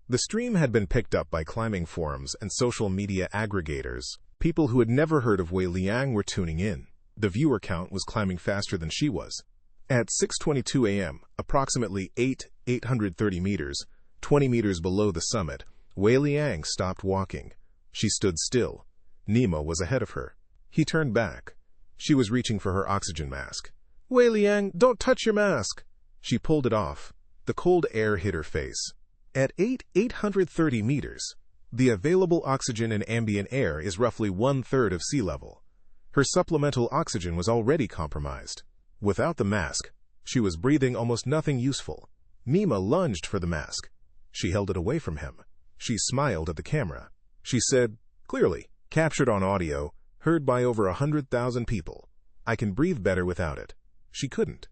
Speaker 1: The stream had been picked up by climbing forums and social media aggregators. People who had never heard of Wei Liang were tuning in. The viewer count was climbing faster than she was. At 6:22 a.m., approximately 830 meters, 20 meters below the summit, Wei Liang stopped walking. She stood still. Nima was ahead of her. He turned back. She was reaching for her oxygen mask. Wei Liang, don't touch your mask. She pulled it off. The cold air hit her face. At 830 meters, the available oxygen in ambient air is roughly 1/3 of sea level. Her supplemental oxygen was already compromised. Without the mask, she was breathing almost nothing useful. Nima lunged for the mask. She held it away from him. She smiled at the camera. She said, clearly, captured on audio, heard by over 100,000 people, I can breathe better without it. She couldn't.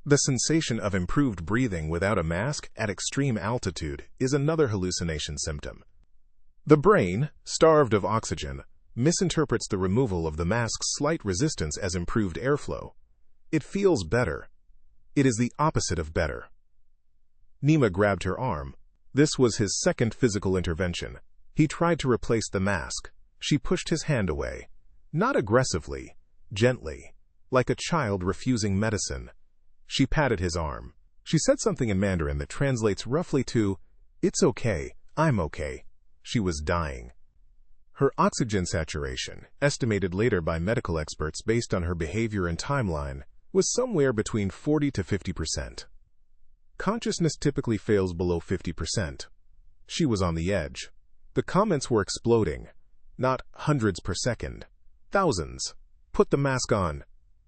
Speaker 1: The sensation of improved breathing without a mask at extreme altitude is another hallucination symptom. The brain, starved of oxygen, misinterprets the removal of the mask's slight resistance as improved airflow. It feels better. It is the opposite of better. Nima grabbed her arm. This was his second physical intervention. He tried to replace the mask. She pushed his hand away. Not aggressively, gently, like a child refusing medicine. She patted his arm. She said something in Mandarin that translates roughly to, "It's okay, I'm okay." She was dying. Her oxygen saturation, estimated later by medical experts based on her behavior and timeline, was somewhere between 40 to 50%. Consciousness typically fails below 50%. She was on the edge. The comments were exploding. Not hundreds per second. Thousands. Put the mask on.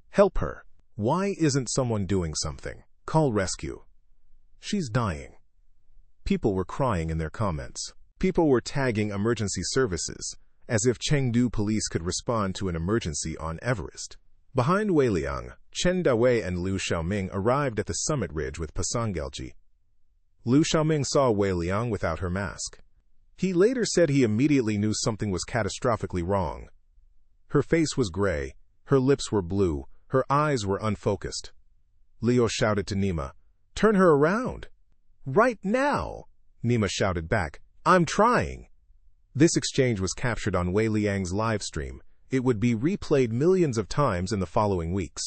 Speaker 1: Help her. Why isn't someone doing something? Call rescue. She's dying. People were crying in their comments. People were tagging emergency services, as if Chengdu police could respond to an emergency on Everest. Behind Weiliang, Chen Dawei and Liu Xiaoming arrived at the summit ridge with Pasangelji. Liu Xiaoming saw Weiliang without her mask. He later said he immediately knew something was catastrophically wrong. Her face was gray, her lips were blue, her eyes were unfocused. Leo shouted to Nima, "Turn her around!" "Right now!" Nima shouted back, "I'm trying!" This exchange was captured on Wei Liang's live stream. It would be replayed millions of times in the following weeks.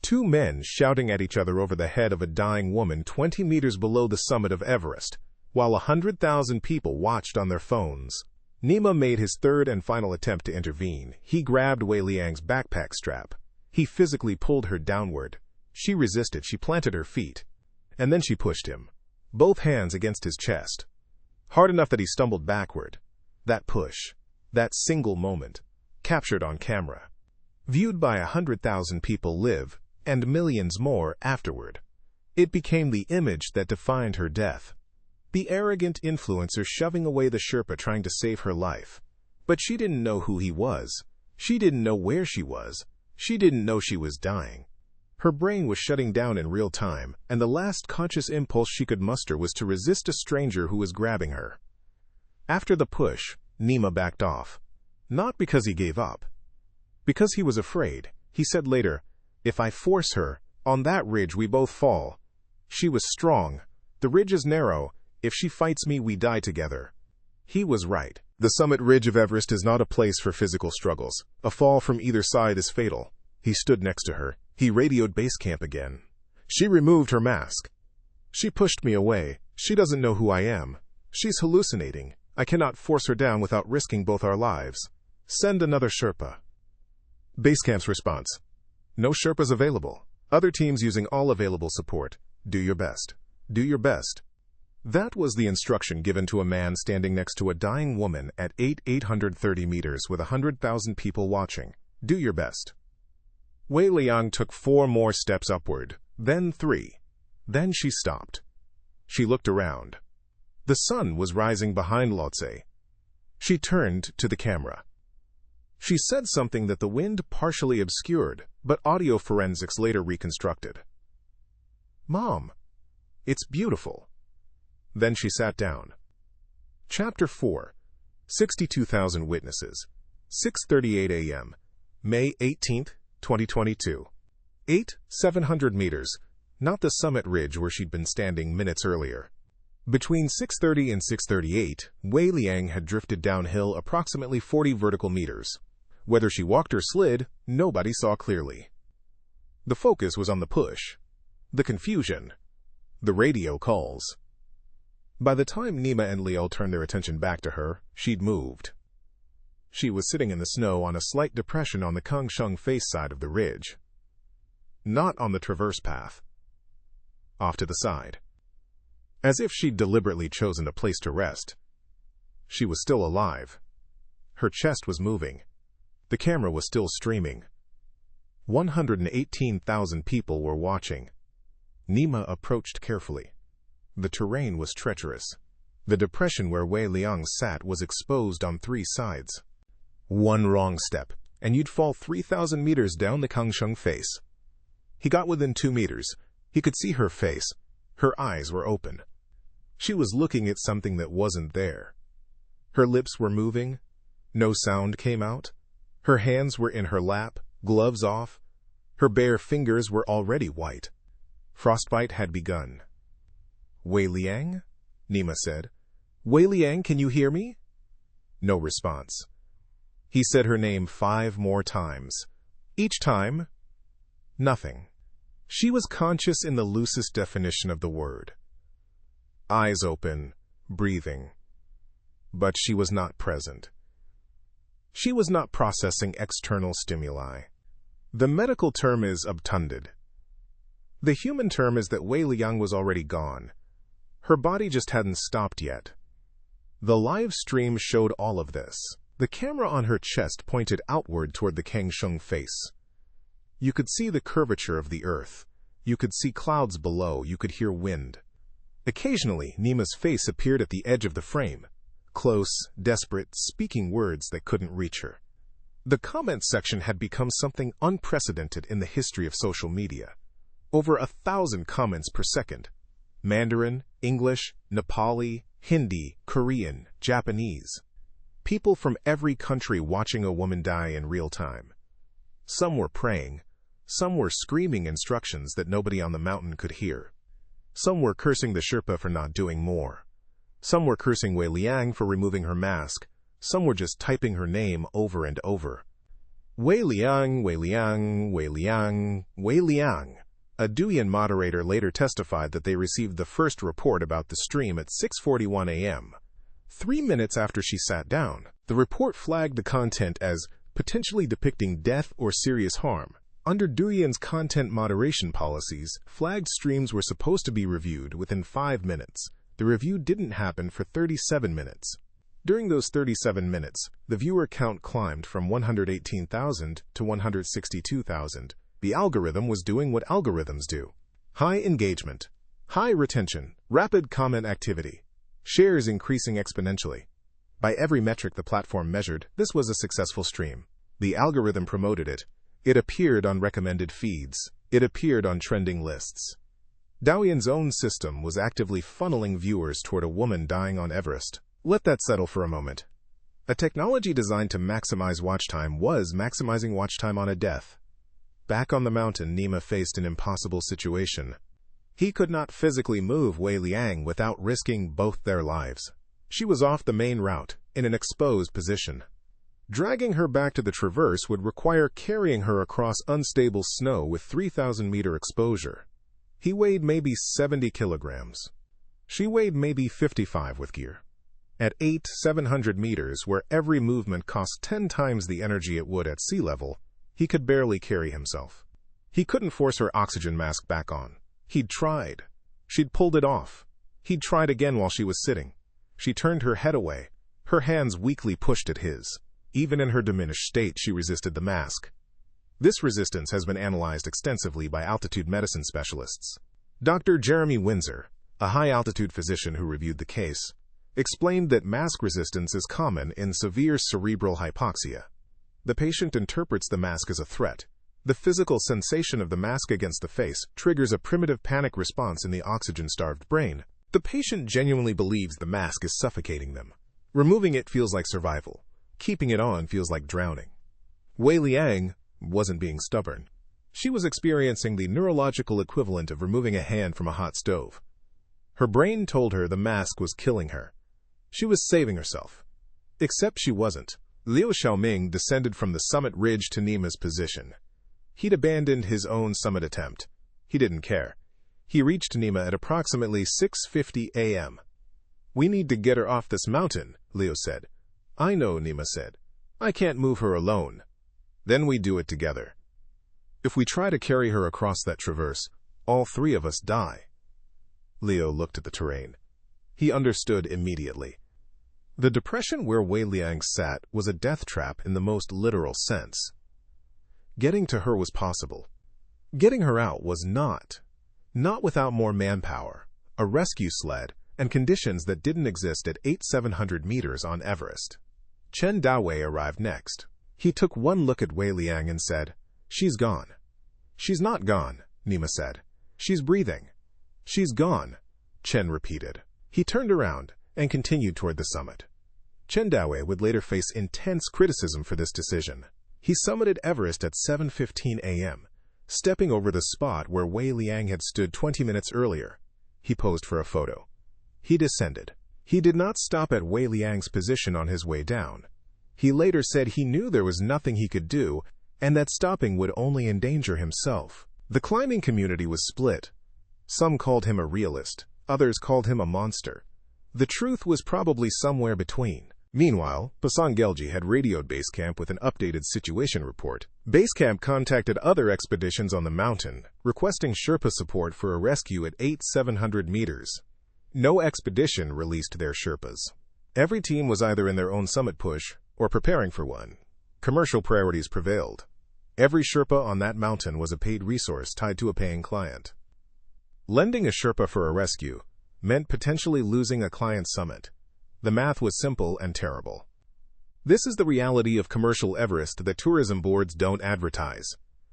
Speaker 1: Two men shouting at each other over the head of a dying woman 20 meters below the summit of Everest, while 100,000 people watched on their phones. Nima made his third and final attempt to intervene. He grabbed Wei Liang's backpack strap. He physically pulled her downward. She resisted. She planted her feet. And then she pushed him, both hands against his chest. Hard enough that he stumbled backward. That push, that single moment, captured on camera, viewed by 100,000 people live, and millions more afterward. It became the image that defined her death. The arrogant influencer shoving away the Sherpa trying to save her life. But she didn't know who he was. She didn't know where she was. She didn't know she was dying. Her brain was shutting down in real time, and the last conscious impulse she could muster was to resist a stranger who was grabbing her. After the push, Nima backed off. Not because he gave up. Because he was afraid. He said later, "If I force her, on that ridge we both fall." She was strong. The ridge is narrow. If she fights me, we die together. He was right. The summit ridge of Everest is not a place for physical struggles. A fall from either side is fatal. He stood next to her. He radioed base camp again. She removed her mask. "She pushed me away. She doesn't know who I am. She's hallucinating. I cannot force her down without risking both our lives. Send another Sherpa." Base camp's response: "No Sherpas available. Other teams using all available support. Do your best. Do your best." That was the instruction given to a man standing next to a dying woman at 830 meters with 100,000 people watching. Do your best. Wei Liang took 4 more steps upward, then 3. Then she stopped. She looked around. The sun was rising behind Lhotse. She turned to the camera. She said something that the wind partially obscured, but audio forensics later reconstructed. "Mom, it's beautiful." Then she sat down. Chapter 4. 62,000 Witnesses. 6:38 a.m. May 18, 2022. 700 meters, not the summit ridge where she'd been standing minutes earlier. Between 6:30 and 6:38, Wei Liang had drifted downhill approximately 40 vertical meters. Whether she walked or slid, nobody saw clearly. The focus was on the push, the confusion, the radio calls. By the time Nima and Leo turned their attention back to her, she'd moved. She was sitting in the snow on a slight depression on the Kangshung face side of the ridge. Not on the traverse path. Off to the side. As if she'd deliberately chosen a place to rest. She was still alive. Her chest was moving. The camera was still streaming. 118,000 people were watching. Nima approached carefully. The terrain was treacherous. The depression where Wei Liang sat was exposed on 3 sides. One wrong step, and you'd fall 3,000 meters down the Kangshung face. He got within 2 meters. He could see her face. Her eyes were open. She was looking at something that wasn't there. Her lips were moving. No sound came out. Her hands were in her lap, gloves off. Her bare fingers were already white. Frostbite had begun. "Wei Liang?" Nima said. "Wei Liang, can you hear me?" No response. He said her name 5 more times. Each time, nothing. She was conscious in the loosest definition of the word. Eyes open, breathing. But she was not present. She was not processing external stimuli. The medical term is obtunded. The human term is that Wei Liang was already gone. Her body just hadn't stopped yet. The live stream showed all of this. The camera on her chest pointed outward toward the Kangsheng face. You could see the curvature of the earth. You could see clouds below. You could hear wind. Occasionally, Nima's face appeared at the edge of the frame. Close, desperate, speaking words that couldn't reach her. The comment section had become something unprecedented in the history of social media. Over 1,000 comments per second. Mandarin, English, Nepali, Hindi, Korean, Japanese. People from every country watching a woman die in real time. Some were praying. Some were screaming instructions that nobody on the mountain could hear. Some were cursing the Sherpa for not doing more. Some were cursing Wei Liang for removing her mask. Some were just typing her name over and over. Wei Liang, Wei Liang, Wei Liang, Wei Liang. A Douyin moderator later testified that they received the first report about the stream at 6:41 a.m. 3 minutes after she sat down. The report flagged the content as potentially depicting death or serious harm. Under Douyin's content moderation policies, flagged streams were supposed to be reviewed within 5 minutes. The review didn't happen for 37 minutes. During those 37 minutes, the viewer count climbed from 118,000 to 162,000. The algorithm was doing what algorithms do. High engagement, high retention, rapid comment activity, shares increasing exponentially. By every metric the platform measured, this was a successful stream. The algorithm promoted it. It appeared on recommended feeds. It appeared on trending lists. Douyin's own system was actively funneling viewers toward a woman dying on Everest. Let that settle for a moment. A technology designed to maximize watch time was maximizing watch time on a death. Back on the mountain, Nima faced an impossible situation. He could not physically move Wei Liang without risking both their lives. She was off the main route, in an exposed position. Dragging her back to the traverse would require carrying her across unstable snow with 3,000-meter exposure. He weighed maybe 70 kilograms. She weighed maybe 55 with gear. At 700 meters, where every movement cost 10 times the energy it would at sea level, he could barely carry himself. He couldn't force her oxygen mask back on. He'd tried. She'd pulled it off. He'd tried again while she was sitting. She turned her head away. Her hands weakly pushed at his. Even in her diminished state, she resisted the mask. This resistance has been analyzed extensively by altitude medicine specialists. Dr. Jeremy Windsor, a high-altitude physician who reviewed the case, explained that mask resistance is common in severe cerebral hypoxia. The patient interprets the mask as a threat. The physical sensation of the mask against the face triggers a primitive panic response in the oxygen-starved brain. The patient genuinely believes the mask is suffocating them. Removing it feels like survival. Keeping it on feels like drowning. Wei Liang wasn't being stubborn. She was experiencing the neurological equivalent of removing a hand from a hot stove. Her brain told her the mask was killing her. She was saving herself. Except she wasn't. Liu Xiaoming descended from the summit ridge to Nima's position. He'd abandoned his own summit attempt. He didn't care. He reached Nima at approximately 6:50 a.m. "We need to get her off this mountain," Liu said. "I know," Nima said. "I can't move her alone. Then we do it together. If we try to carry her across that traverse, all 3 of us die." Liu looked at the terrain. He understood immediately. The depression where Wei Liang sat was a death trap in the most literal sense. Getting to her was possible. Getting her out was not. Not without more manpower, a rescue sled, and conditions that didn't exist at 700 meters on Everest. Chen Dawei arrived next. He took one look at Wei Liang and said, "She's gone." "She's not gone," Nima said. "She's breathing. She's gone," Chen repeated. He turned around and continued toward the summit. Chen Daowei would later face intense criticism for this decision. He summited Everest at 7:15 a.m., stepping over the spot where Wei Liang had stood 20 minutes earlier. He posed for a photo. He descended. He did not stop at Wei Liang's position on his way down. He later said he knew there was nothing he could do and that stopping would only endanger himself. The climbing community was split. Some called him a realist, others called him a monster. The truth was probably somewhere between. Meanwhile, Pasang Gelji had radioed Basecamp with an updated situation report. Basecamp contacted other expeditions on the mountain, requesting Sherpa support for a rescue at 8,700 meters. No expedition released their Sherpas. Every team was either in their own summit push or preparing for one. Commercial priorities prevailed. Every Sherpa on that mountain was a paid resource tied to a paying client. Lending a Sherpa for a rescue meant potentially losing a client summit. The math was simple and terrible. This is the reality of commercial Everest that tourism boards don't advertise.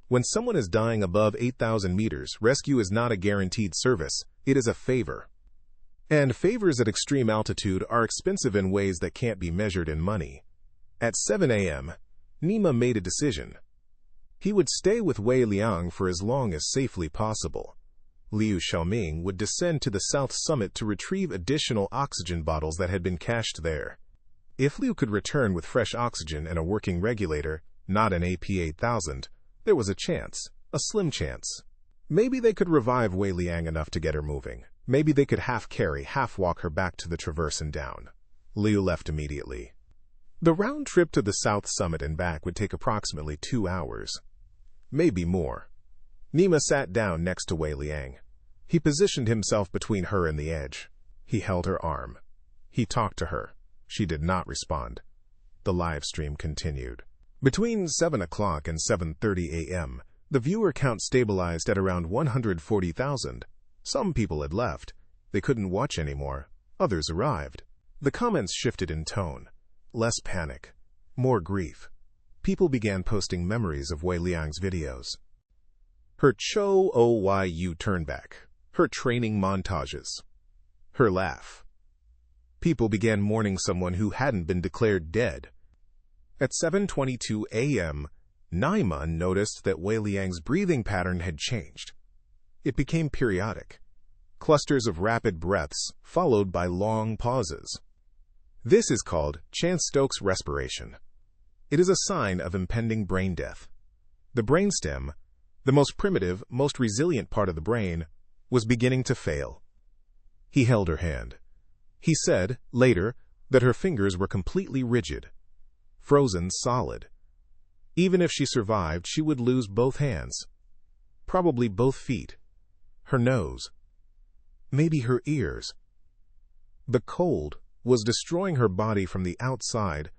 Speaker 1: When someone is dying above 8,000 meters, rescue is not a guaranteed service, it is a favor. And favors at extreme altitude are expensive in ways that can't be measured in money. At 7 a.m., Nima made a decision. He would stay with Wei Liang for as long as safely possible. Liu Xiaoming would descend to the south summit to retrieve additional oxygen bottles that had been cached there. If Liu could return with fresh oxygen and a working regulator, not an AP-8000, there was a chance, a slim chance. Maybe they could revive Wei Liang enough to get her moving. Maybe they could half-carry, half-walk her back to the traverse and down. Liu left immediately. The round trip to the south summit and back would take approximately 2 hours. Maybe more. Nima sat down next to Wei Liang. He positioned himself between her and the edge. He held her arm. He talked to her. She did not respond. The live stream continued. Between 7 o'clock and 7:30 a.m., the viewer count stabilized at around 140,000. Some people had left. They couldn't watch anymore. Others arrived. The comments shifted in tone. Less panic. More grief. People began posting memories of Wei Liang's videos. Her Cho-Oyu turnback. Her training montages. Her laugh. People began mourning someone who hadn't been declared dead. At 7:22 a.m., Naiman noticed that Wei Liang's breathing pattern had changed. It became periodic. Clusters of rapid breaths, followed by long pauses. This is called Chance-Stokes respiration. It is a sign of impending brain death. The brainstem, the most primitive, most resilient part of the brain, was beginning to fail. He held her hand. He said, later, that her fingers were completely rigid, frozen solid. Even if she survived, she would lose both hands, probably both feet, her nose, maybe her ears. The cold was destroying her body from the outside,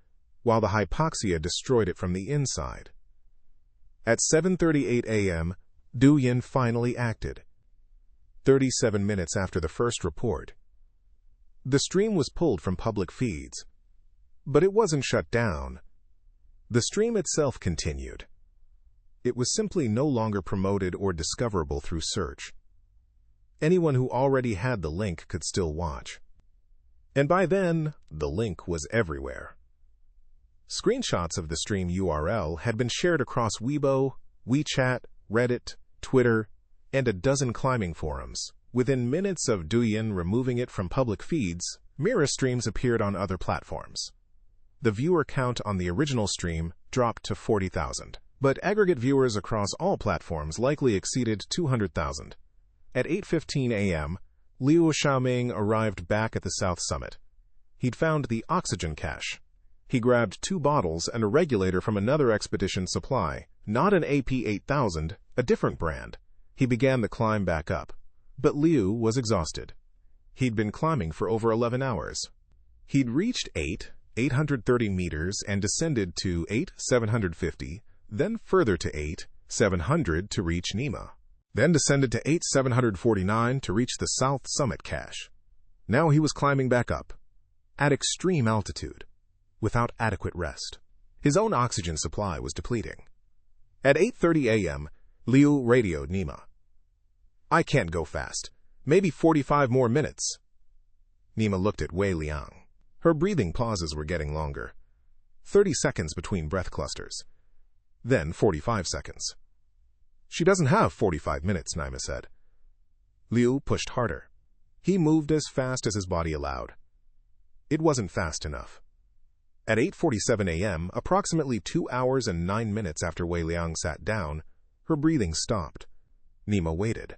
Speaker 1: while the hypoxia destroyed it from the inside. At 7:38 a.m., Du Yin finally acted. 37 minutes after the first report. The stream was pulled from public feeds. But it wasn't shut down. The stream itself continued. It was simply no longer promoted or discoverable through search. Anyone who already had the link could still watch. And by then, the link was everywhere. Screenshots of the stream URL had been shared across Weibo, WeChat, Reddit, Twitter, and a dozen climbing forums. Within minutes of Du Yin removing it from public feeds, mirror streams appeared on other platforms. The viewer count on the original stream dropped to 40,000, but aggregate viewers across all platforms likely exceeded 200,000. At 8:15 a.m., Liu Xiaoming arrived back at the south summit. He'd found the oxygen cache. He grabbed 2 bottles and a regulator from another expedition supply, not an AP-8000, a different brand. He began the climb back up. But Liu was exhausted. He'd been climbing for over 11 hours. He'd reached 830 meters and descended to 8,750, then further to 8,700 to reach Nima. Then descended to 8,749 to reach the south summit cache. Now he was climbing back up, at extreme altitude, without adequate rest. His own oxygen supply was depleting. At 8:30 a.m., Liu radioed Nima. I can't go fast. Maybe 45 more minutes. Nima looked at Wei Liang. Her breathing pauses were getting longer. 30 seconds between breath clusters. Then 45 seconds. She doesn't have 45 minutes, Nima said. Liu pushed harder. He moved as fast as his body allowed. It wasn't fast enough. At 8:47 a.m., approximately 2 hours and 9 minutes after Wei Liang sat down, her breathing stopped. Nima waited.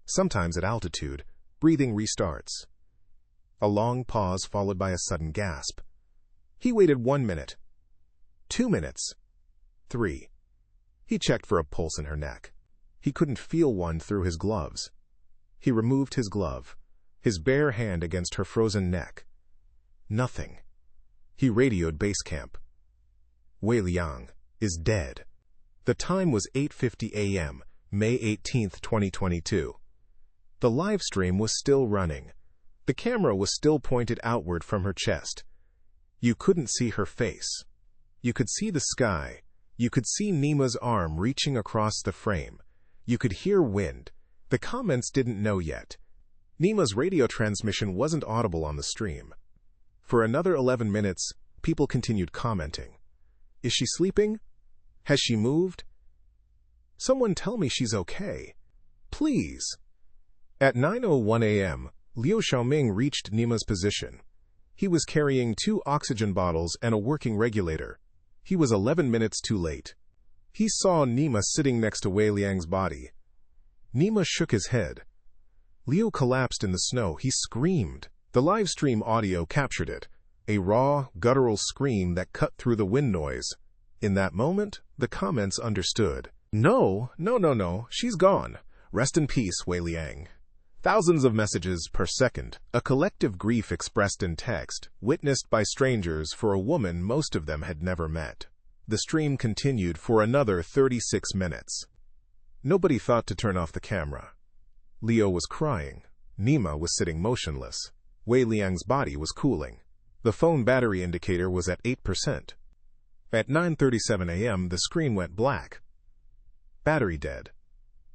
Speaker 1: Sometimes at altitude, breathing restarts. A long pause followed by a sudden gasp. He waited 1 minute. 2 minutes. 3. He checked for a pulse in her neck. He couldn't feel one through his gloves. He removed his glove, his bare hand against her frozen neck. Nothing. He radioed base camp. Wei Liang is dead. The time was 8:50 a.m., May 18, 2022. The live stream was still running. The camera was still pointed outward from her chest. You couldn't see her face. You could see the sky. You could see Nima's arm reaching across the frame. You could hear wind. The comments didn't know yet. Nima's radio transmission wasn't audible on the stream. For another 11 minutes, people continued commenting. Is she sleeping? Has she moved? Someone tell me she's okay. Please. At 9:01 a.m., Liu Xiaoming reached Nima's position. He was carrying 2 oxygen bottles and a working regulator. He was 11 minutes too late. He saw Nima sitting next to Wei Liang's body. Nima shook his head. Liu collapsed in the snow. He screamed. The live stream audio captured it, a raw, guttural scream that cut through the wind noise. In that moment, the comments understood. No, she's gone. Rest in peace, Wei Liang. Thousands of messages per second, a collective grief expressed in text, witnessed by strangers for a woman most of them had never met. The stream continued for another 36 minutes. Nobody thought to turn off the camera. Leo was crying. Nima was sitting motionless. Wei Liang's body was cooling. The phone battery indicator was at 8%. At 9:37 a.m., the screen went black. Battery dead.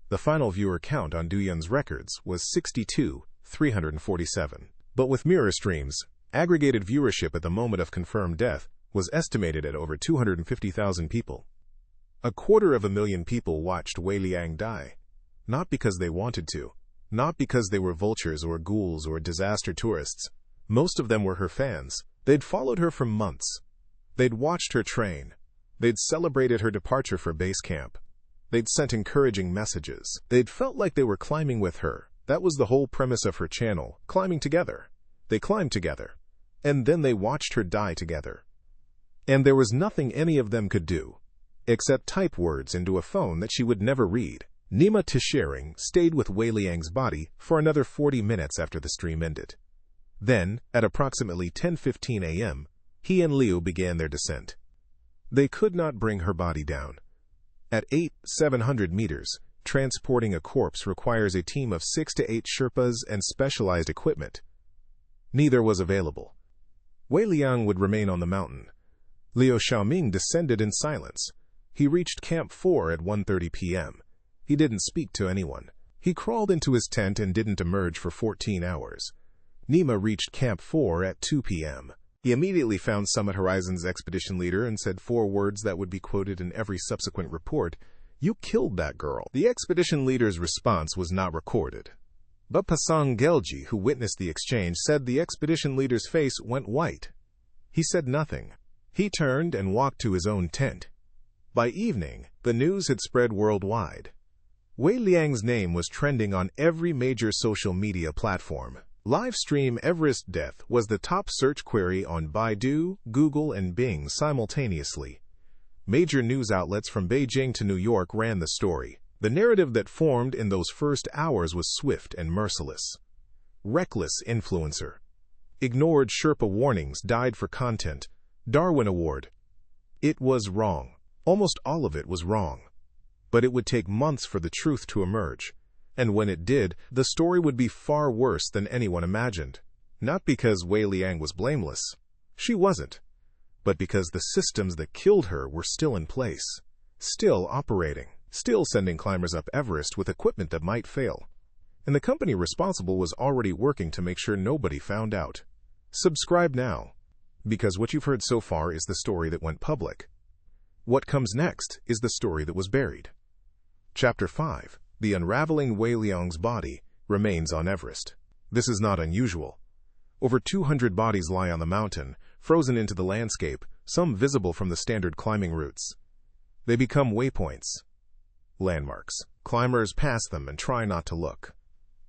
Speaker 1: The final viewer count on Douyun's records was 62,347. But with mirror streams, aggregated viewership at the moment of confirmed death was estimated at over 250,000 people. 250,000 people watched Wei Liang die. Not because they wanted to. Not because they were vultures or ghouls or disaster tourists. Most of them were her fans. They'd followed her for months. They'd watched her train. They'd celebrated her departure for base camp. They'd sent encouraging messages. They'd felt like they were climbing with her. That was the whole premise of her channel, climbing together. They climbed together. And then they watched her die together. And there was nothing any of them could do, except type words into a phone that she would never read. Nima Tishering stayed with Wei Liang's body for another 40 minutes after the stream ended. Then, at approximately 10:15 a.m., he and Liu began their descent. They could not bring her body down. At 700 meters, transporting a corpse requires a team of 6 to 8 Sherpas and specialized equipment. Neither was available. Wei Liang would remain on the mountain. Liu Xiaoming descended in silence. He reached Camp 4 at 1:30 p.m. He didn't speak to anyone. He crawled into his tent and didn't emerge for 14 hours. Nima reached Camp 4 at 2 p.m. He immediately found Summit Horizon's expedition leader and said 4 words that would be quoted in every subsequent report. "You killed that girl." The expedition leader's response was not recorded. But Pasang Gelji, who witnessed the exchange, said the expedition leader's face went white. He said nothing. He turned and walked to his own tent. By evening, the news had spread worldwide. Wei Liang's name was trending on every major social media platform. Livestream Everest death was the top search query on Baidu, Google, and Bing simultaneously. Major news outlets from Beijing to New York ran the story. The narrative that formed in those first hours was swift and merciless. Reckless influencer. Ignored Sherpa warnings, died for content. Darwin Award. It was wrong. Almost all of it was wrong. But it would take months for the truth to emerge. And when it did, the story would be far worse than anyone imagined. Not because Wei Liang was blameless. She wasn't. But because the systems that killed her were still in place. Still operating. Still sending climbers up Everest with equipment that might fail. and the company responsible was already working to make sure nobody found out. Subscribe now, because what you've heard so far is the story that went public. What comes next is the story that was buried. Chapter 5. The unraveling Wei Liang's body remains on Everest. This is not unusual. Over 200 bodies lie on the mountain, frozen into the landscape, some visible from the standard climbing routes. They become waypoints, landmarks. Climbers pass them and try not to look.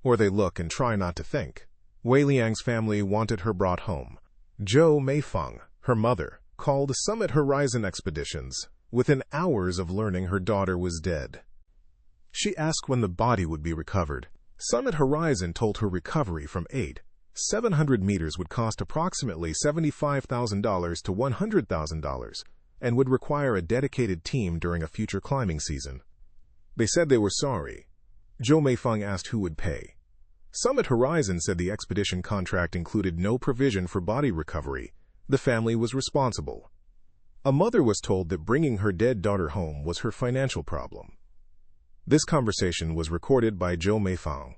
Speaker 1: Or they look and try not to think. Wei Liang's family wanted her brought home. Zhou Meifeng, her mother, called Summit Horizon Expeditions within hours of learning her daughter was dead. She asked when the body would be recovered. Summit Horizon told her recovery from 700 meters would cost approximately $75,000 to $100,000 and would require a dedicated team during a future climbing season. They said they were sorry. Zhou Meifeng asked who would pay. Summit Horizon said the expedition contract included no provision for body recovery. The family was responsible. A mother was told that bringing her dead daughter home was her financial problem. This conversation was recorded by Zhou Meifeng.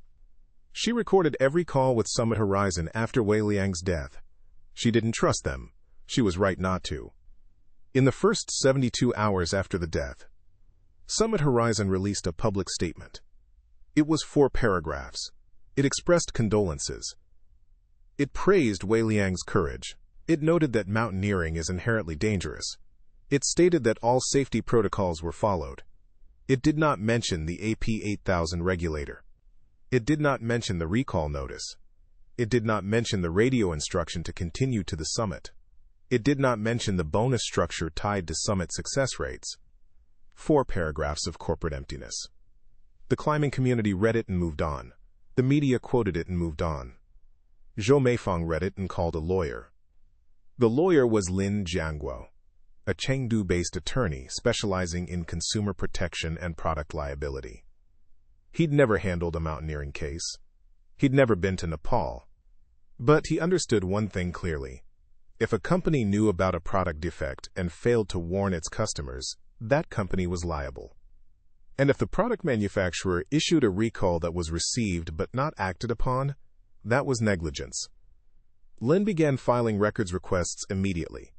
Speaker 1: She recorded every call with Summit Horizon after Wei Liang's death. She didn't trust them. She was right not to. In the first 72 hours after the death, Summit Horizon released a public statement. It was 4 paragraphs. It expressed condolences. It praised Wei Liang's courage. It noted that mountaineering is inherently dangerous. It stated that all safety protocols were followed. It did not mention the AP8000 regulator. It did not mention the recall notice. It did not mention the radio instruction to continue to the summit. It did not mention the bonus structure tied to summit success rates. 4 paragraphs of corporate emptiness. The climbing community read it and moved on. The media quoted it and moved on. Zhou Meifeng read it and called a lawyer. The lawyer was Lin Jianguo, a Chengdu-based attorney specializing in consumer protection and product liability. He'd never handled a mountaineering case. He'd never been to Nepal. But he understood one thing clearly. If a company knew about a product defect and failed to warn its customers, that company was liable. And if the product manufacturer issued a recall that was received but not acted upon, that was negligence. Lin began filing records requests immediately.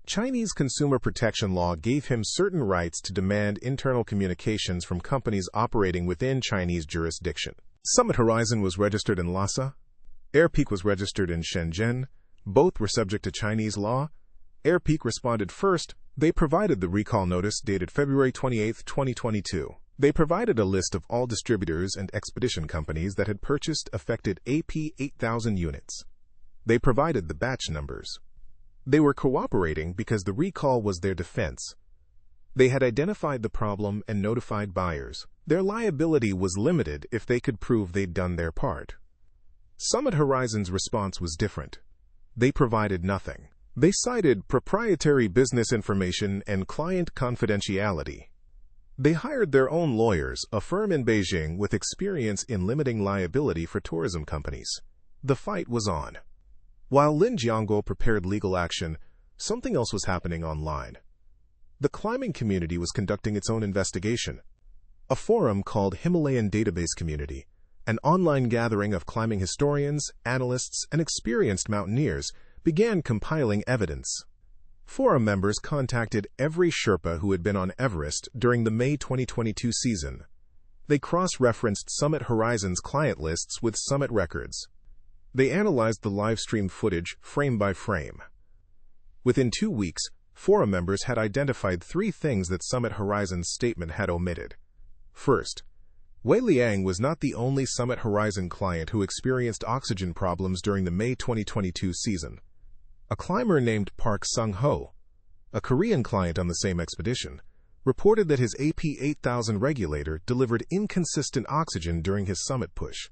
Speaker 1: Chinese consumer protection law gave him certain rights to demand internal communications from companies operating within Chinese jurisdiction. Summit Horizon was registered in Lhasa. Air Peak was registered in Shenzhen. Both were subject to Chinese law. Air Peak responded first. They provided the recall notice dated February 28, 2022. They provided a list of all distributors and expedition companies that had purchased affected AP8000 units. They provided the batch numbers. They were cooperating because the recall was their defense. They had identified the problem and notified buyers. Their liability was limited if they could prove they'd done their part. Summit Horizon's response was different. They provided nothing. They cited proprietary business information and client confidentiality. They hired their own lawyers, a firm in Beijing with experience in limiting liability for tourism companies. The fight was on. While Lin Jianguo prepared legal action, something else was happening online. The climbing community was conducting its own investigation. A forum called Himalayan Database Community, an online gathering of climbing historians, analysts, and experienced mountaineers, began compiling evidence. Forum members contacted every Sherpa who had been on Everest during the May 2022 season. They cross-referenced Summit Horizon's client lists with Summit records. They analyzed the live-stream footage frame by frame. Within 2 weeks, forum members had identified 3 things that Summit Horizon's statement had omitted. First, Wei Liang was not the only Summit Horizon client who experienced oxygen problems during the May 2022 season. A climber named Park Sung-ho, a Korean client on the same expedition, reported that his AP8000 regulator delivered inconsistent oxygen during his summit push.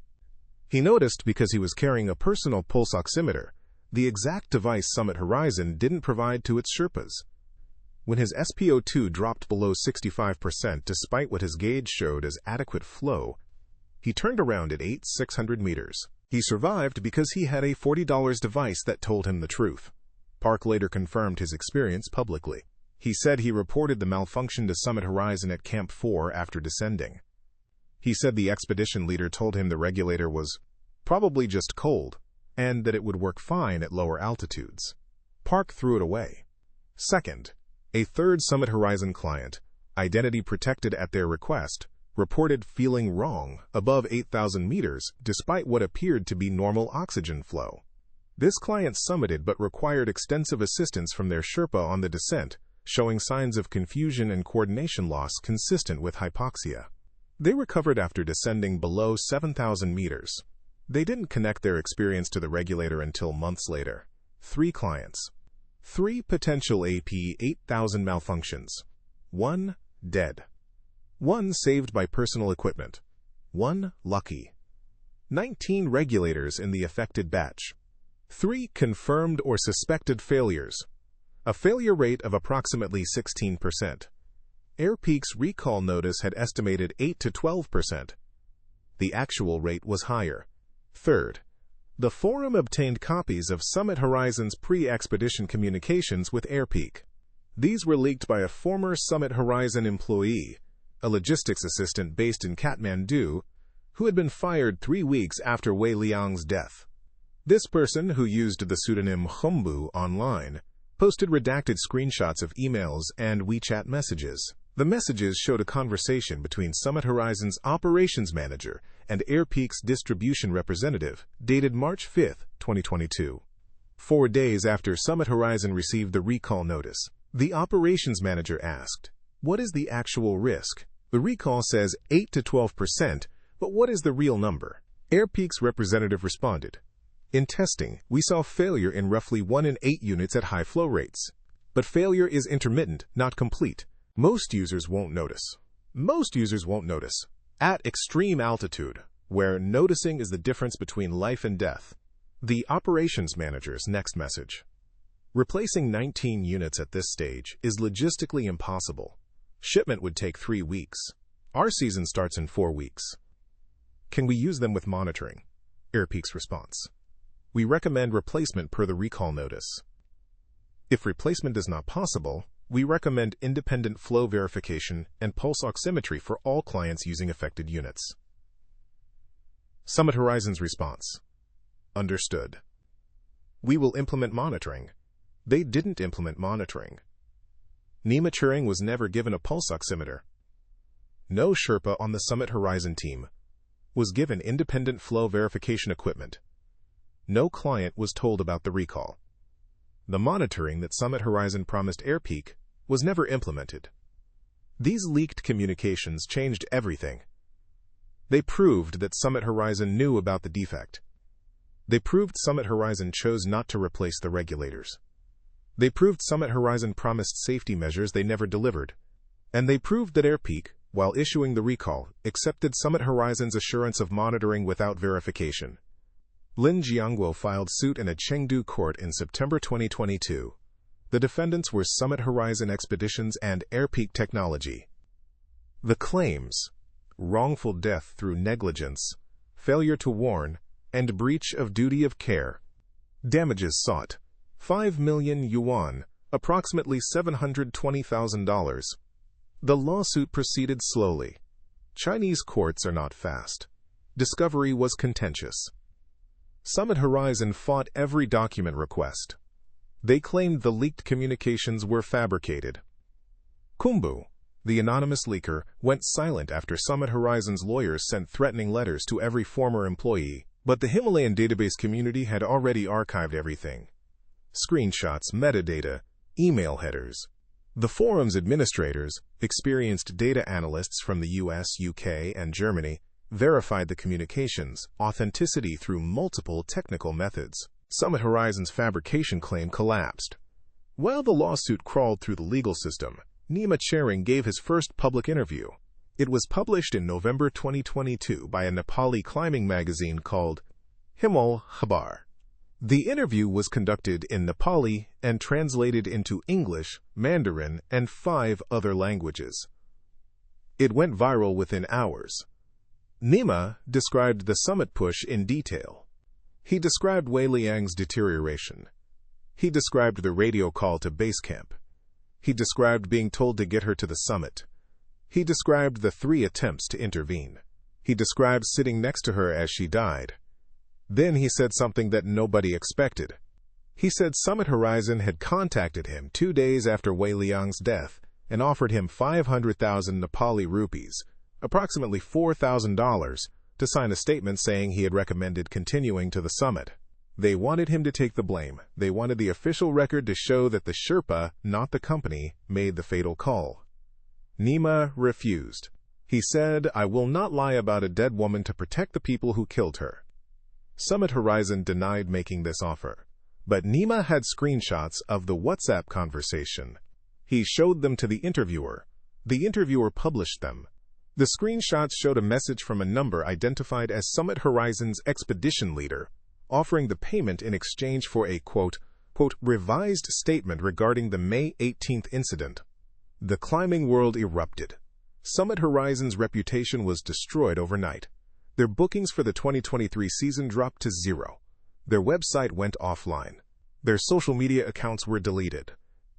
Speaker 1: He noticed because he was carrying a personal pulse oximeter, the exact device Summit Horizon didn't provide to its Sherpas. When his SpO2 dropped below 65% despite what his gauge showed as adequate flow, he turned around at 600 meters. He survived because he had a $40 device that told him the truth. Park later confirmed his experience publicly. He said he reported the malfunction to Summit Horizon at Camp 4 after descending. He said the expedition leader told him the regulator was probably just cold and that it would work fine at lower altitudes. Park threw it away. Second, a third Summit Horizon client, identity protected at their request, reported feeling wrong above 8,000 meters despite what appeared to be normal oxygen flow. This client summited but required extensive assistance from their Sherpa on the descent, showing signs of confusion and coordination loss consistent with hypoxia. They recovered after descending below 7,000 meters. They didn't connect their experience to the regulator until months later. 3 clients. 3 potential AP8000 malfunctions. 1 dead. 1 saved by personal equipment. 1 lucky. 19 regulators in the affected batch. 3 confirmed or suspected failures. A failure rate of approximately 16%. Airpeak's recall notice had estimated 8 to 12%. The actual rate was higher. Third, the forum obtained copies of Summit Horizon's pre-expedition communications with Airpeak. These were leaked by a former Summit Horizon employee, a logistics assistant based in Kathmandu, who had been fired 3 weeks after Wei Liang's death. This person, who used the pseudonym Humbu online, posted redacted screenshots of emails and WeChat messages. The messages showed a conversation between Summit Horizon's operations manager and Airpeak's distribution representative, dated March 5, 2022. 4 days after Summit Horizon received the recall notice, the operations manager asked, "What is the actual risk? The recall says 8 to 12%, but what is the real number?" Airpeak's representative responded, "In testing, we saw failure in roughly 1 in 8 units at high flow rates. But failure is intermittent, not complete. Most users won't notice. At extreme altitude, where noticing is the difference between life and death." The operations manager's next message: "Replacing 19 units at this stage is logistically impossible. Shipment would take 3 weeks. Our season starts in 4 weeks. Can we use them with monitoring?" Airpeak's response: "We recommend replacement per the recall notice. If replacement is not possible, we recommend independent flow verification and pulse oximetry for all clients using affected units." Summit Horizon's response: "Understood. We will implement monitoring." They didn't implement monitoring. Nima Churing was never given a pulse oximeter. No Sherpa on the Summit Horizon team was given independent flow verification equipment. No client was told about the recall. The monitoring that Summit Horizon promised Airpeak was never implemented. These leaked communications changed everything. They proved that Summit Horizon knew about the defect. They proved Summit Horizon chose not to replace the regulators. They proved Summit Horizon promised safety measures they never delivered. And they proved that Airpeak, while issuing the recall, accepted Summit Horizon's assurance of monitoring without verification. Lin Jiangguo filed suit in a Chengdu court in September 2022. The defendants were Summit Horizon Expeditions and Airpeak Technology. The claims: wrongful death through negligence, failure to warn, and breach of duty of care. Damages sought: 5 million yuan, approximately $720,000. The lawsuit proceeded slowly. Chinese courts are not fast. Discovery was contentious. Summit Horizon fought every document request. They claimed the leaked communications were fabricated. Kumbu, the anonymous leaker, went silent after Summit Horizon's lawyers sent threatening letters to every former employee, but the Himalayan database community had already archived everything: screenshots, metadata, email headers. The forum's administrators, experienced data analysts from the US, UK, and Germany, verified the communications' authenticity through multiple technical methods. Summit Horizon's fabrication claim collapsed. While the lawsuit crawled through the legal system, Nima Churing gave his first public interview. It was published in November 2022 by a Nepali climbing magazine called Himal Khabar. The interview was conducted in Nepali and translated into English, Mandarin, and 5 other languages. It went viral within hours. Nima described the summit push in detail. He described Wei Liang's deterioration. He described the radio call to base camp. He described being told to get her to the summit. He described the 3 attempts to intervene. He described sitting next to her as she died. Then he said something that nobody expected. He said Summit Horizon had contacted him 2 days after Wei Liang's death and offered him 500,000 Nepali rupees, approximately $4,000, to sign a statement saying he had recommended continuing to the summit. They wanted him to take the blame. They wanted the official record to show that the Sherpa, not the company, made the fatal call. Nima refused. He said, "I will not lie about a dead woman to protect the people who killed her." Summit Horizon denied making this offer, but Nima had screenshots of the WhatsApp conversation. He showed them to the interviewer. The interviewer published them. The screenshots showed a message from a number identified as Summit Horizon's expedition leader, offering the payment in exchange for a quote, revised statement regarding the May 18th incident. The climbing world erupted. Summit Horizon's reputation was destroyed overnight. Their bookings for the 2023 season dropped to zero. Their website went offline. Their social media accounts were deleted.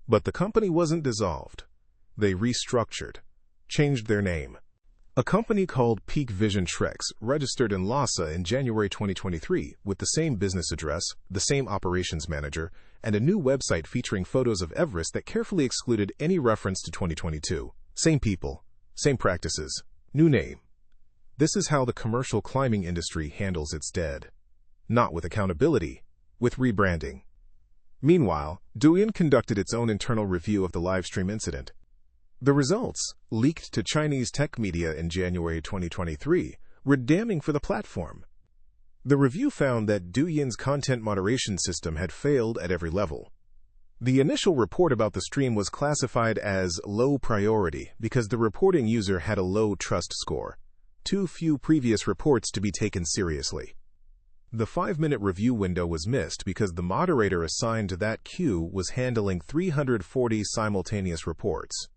Speaker 1: But the company wasn't dissolved. They restructured, changed their name. A company called Peak Treks registered in Lhasa in January 2023 with the same business address, the same operations manager, and a new website featuring photos of Everest that carefully excluded any reference to 2022. Same people, same practices, new name. This is how the commercial climbing industry handles its dead. Not with accountability, with rebranding. Meanwhile, Douyin conducted its own internal review of the livestream incident. The results, leaked to Chinese tech media in January 2023, were damning for the platform. The review found that Douyin's content moderation system had failed at every level. The initial report about the stream was classified as low priority because the reporting user had a low trust score. Too few previous reports to be taken seriously. The 5-minute review window was missed because the moderator assigned to that queue was handling 340 simultaneous reports.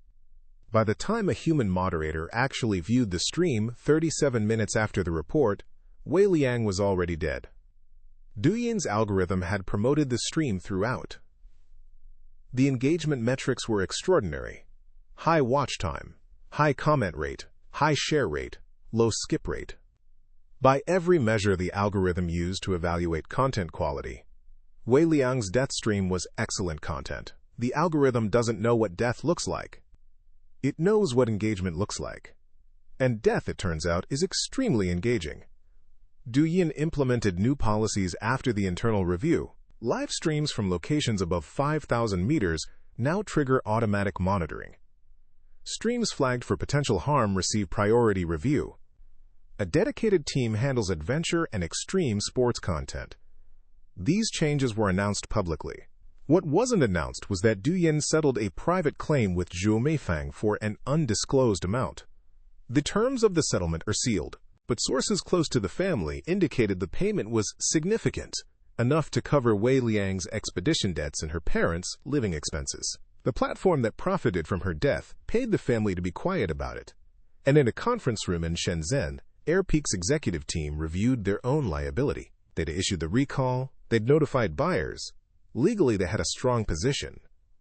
Speaker 1: By the time a human moderator actually viewed the stream 37 minutes after the report, Wei Liang was already dead. Douyin's algorithm had promoted the stream throughout. The engagement metrics were extraordinary. High watch time, high comment rate, high share rate, low skip rate. By every measure the algorithm used to evaluate content quality, Wei Liang's death stream was excellent content. The algorithm doesn't know what death looks like. It knows what engagement looks like. And death, it turns out, is extremely engaging. Douyin implemented new policies after the internal review. Live streams from locations above 5,000 meters now trigger automatic monitoring. Streams flagged for potential harm receive priority review. A dedicated team handles adventure and extreme sports content. These changes were announced publicly. What wasn't announced was that Douyin settled a private claim with Zhou Meifang for an undisclosed amount. The terms of the settlement are sealed, but sources close to the family indicated the payment was significant, enough to cover Wei Liang's expedition debts and her parents' living expenses. The platform that profited from her death paid the family to be quiet about it. And in a conference room in Shenzhen, Peak's executive team reviewed their own liability. They'd issued the recall, they'd notified buyers. Legally, they had a strong position,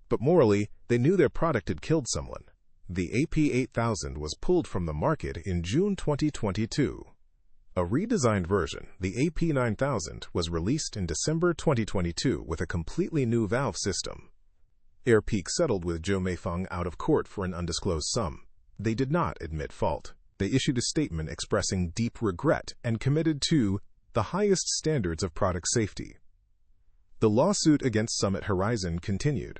Speaker 1: but morally, they knew their product had killed someone. The AP8000 was pulled from the market in June 2022. A redesigned version, the AP9000, was released in December 2022 with a completely new valve system. Peak settled with Zhou Meifang out of court for an undisclosed sum. They did not admit fault. They issued a statement expressing deep regret and committed to the highest standards of product safety. The lawsuit against Summit Horizon continued.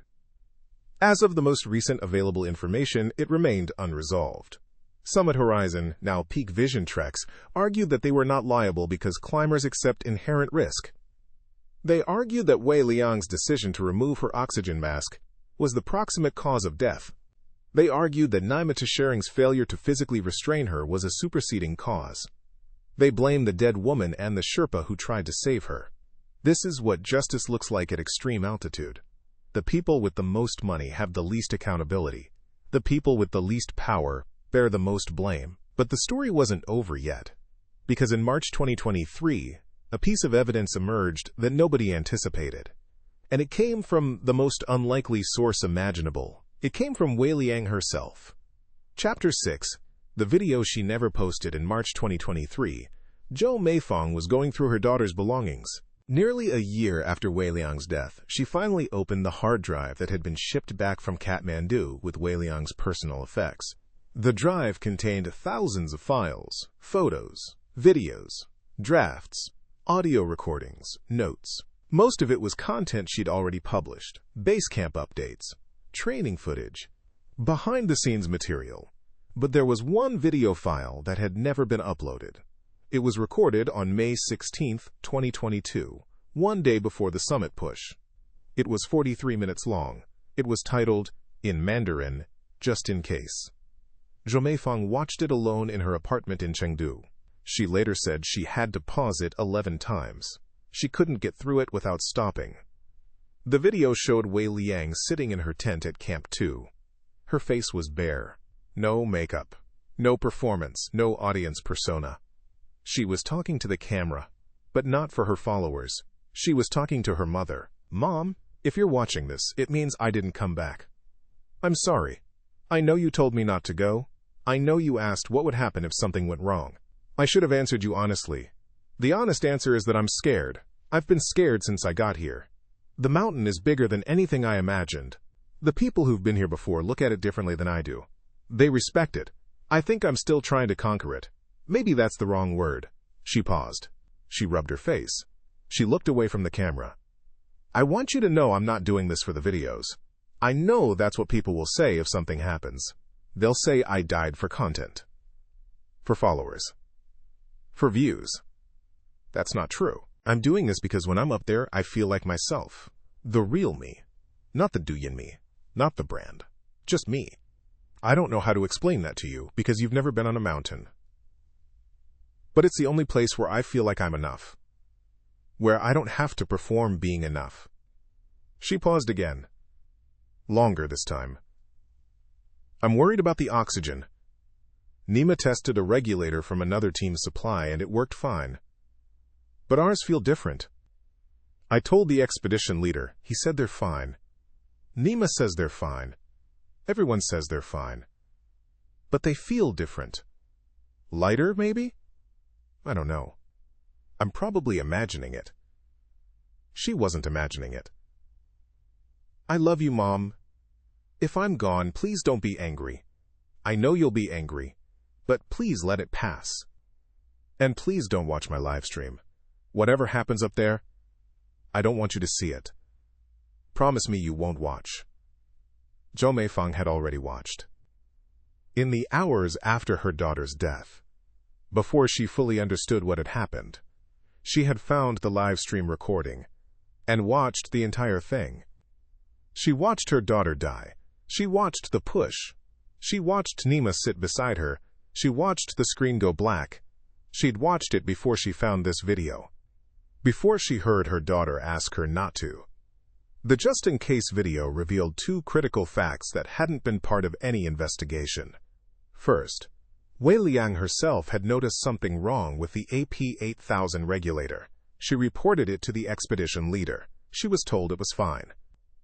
Speaker 1: As of the most recent available information, it remained unresolved. Summit Horizon, now Peak Treks, argued that they were not liable because climbers accept inherent risk. They argued that Wei Liang's decision to remove her oxygen mask was the proximate cause of death. They argued that Nima Tesharing's failure to physically restrain her was a superseding cause. They blamed the dead woman and the Sherpa who tried to save her. This is what justice looks like at extreme altitude. The people with the most money have the least accountability. The people with the least power bear the most blame. But the story wasn't over yet, because in March 2023, a piece of evidence emerged that nobody anticipated. And it came from the most unlikely source imaginable. It came from Wei Liang herself. Chapter 6. The video she never posted in March 2023, Zhou Meifeng was going through her daughter's belongings. Nearly a year after Wei Liang's death, she finally opened the hard drive that had been shipped back from Kathmandu with Wei Liang's personal effects. The drive contained thousands of files, photos, videos, drafts, audio recordings, notes. Most of it was content she'd already published, base camp updates, training footage, behind-the-scenes material. But there was one video file that had never been uploaded. It was recorded on May 16, 2022, one day before the summit push. It was 43 minutes long. It was titled, in Mandarin, Just in Case. Zhou Meifeng watched it alone in her apartment in Chengdu. She later said she had to pause it 11 times. She couldn't get through it without stopping. The video showed Wei Liang sitting in her tent at Camp 2. Her face was bare. No makeup. No performance. No audience persona. She was talking to the camera, but not for her followers. She was talking to her mother. Mom, if you're watching this, it means I didn't come back. I'm sorry. I know you told me not to go. I know you asked what would happen if something went wrong. I should have answered you honestly. The honest answer is that I'm scared. I've been scared since I got here. The mountain is bigger than anything I imagined. The people who've been here before look at it differently than I do. They respect it. I think I'm still trying to conquer it. Maybe that's the wrong word. She paused. She rubbed her face. She looked away from the camera. I want you to know I'm not doing this for the videos. I know that's what people will say if something happens. They'll say I died for content. For followers. For views. That's not true. I'm doing this because when I'm up there, I feel like myself. The real me. Not the Douyin me. Not the brand. Just me. I don't know how to explain that to you because you've never been on a mountain. But it's the only place where I feel like I'm enough. Where I don't have to perform being enough. She paused again. Longer this time. I'm worried about the oxygen. Nima tested a regulator from another team's supply and it worked fine. But ours feel different. I told the expedition leader. He said they're fine. Nima says they're fine. Everyone says they're fine. But they feel different. Lighter, maybe? I don't know. I'm probably imagining it. She wasn't imagining it. I love you, Mom. If I'm gone, please don't be angry. I know you'll be angry, but please let it pass. And please don't watch my live stream. Whatever happens up there, I don't want you to see it. Promise me you won't watch. Zhou Meifeng had already watched. In the hours after her daughter's death, before she fully understood what had happened, she had found the live stream recording and watched the entire thing. She watched her daughter die. She watched the push. She watched Nima sit beside her. She watched the screen go black. She'd watched it before she found this video. Before she heard her daughter ask her not to. The just-in-case video revealed two critical facts that hadn't been part of any investigation. First, Wei Liang herself had noticed something wrong with the AP8000 regulator. She reported it to the expedition leader. She was told it was fine.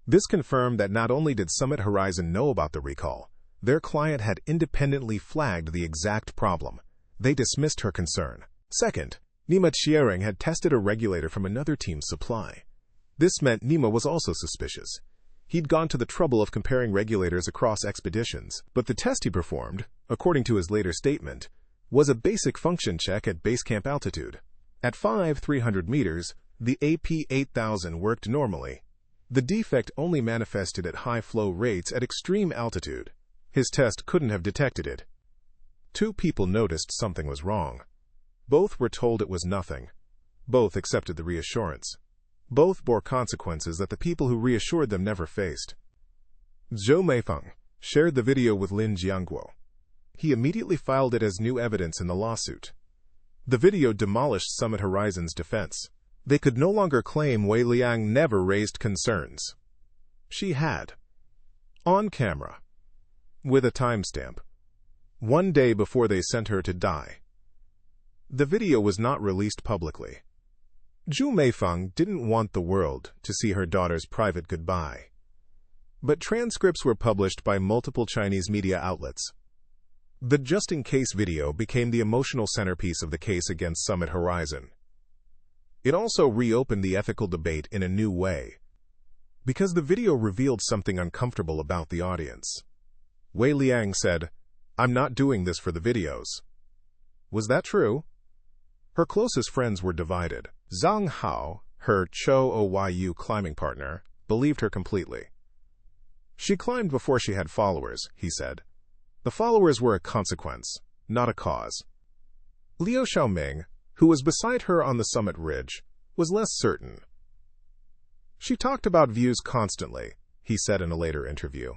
Speaker 1: This confirmed that not only did Summit Horizon know about the recall, their client had independently flagged the exact problem. They dismissed her concern. Second, Nima Chiering had tested a regulator from another team's supply. This meant Nima was also suspicious. He'd gone to the trouble of comparing regulators across expeditions, but the test he performed, according to his later statement, was a basic function check at base camp altitude. At 300 meters, the AP8000 worked normally. The defect only manifested at high flow rates at extreme altitude. His test couldn't have detected it. Two people noticed something was wrong. Both were told it was nothing. Both accepted the reassurance. Both bore consequences that the people who reassured them never faced. Zhou Meifeng shared the video with Lin Jiangguo. He immediately filed it as new evidence in the lawsuit. The video demolished Summit Horizon's defense. They could no longer claim Wei Liang never raised concerns. She had. On camera. With a timestamp. One day before they sent her to die. The video was not released publicly. Zhou Meifeng didn't want the world to see her daughter's private goodbye. But transcripts were published by multiple Chinese media outlets. The just-in-case video became the emotional centerpiece of the case against Summit Horizon. It also reopened the ethical debate in a new way, because the video revealed something uncomfortable about the audience. Wei Liang said, "I'm not doing this for the videos." Was that true? Her closest friends were divided. Zhang Hao, her Cho-Oyu climbing partner, believed her completely. "She climbed before she had followers," he said. "The followers were a consequence, not a cause." Liu Xiaoming, who was beside her on the summit ridge, was less certain. "She talked about views constantly," he said in a later interview.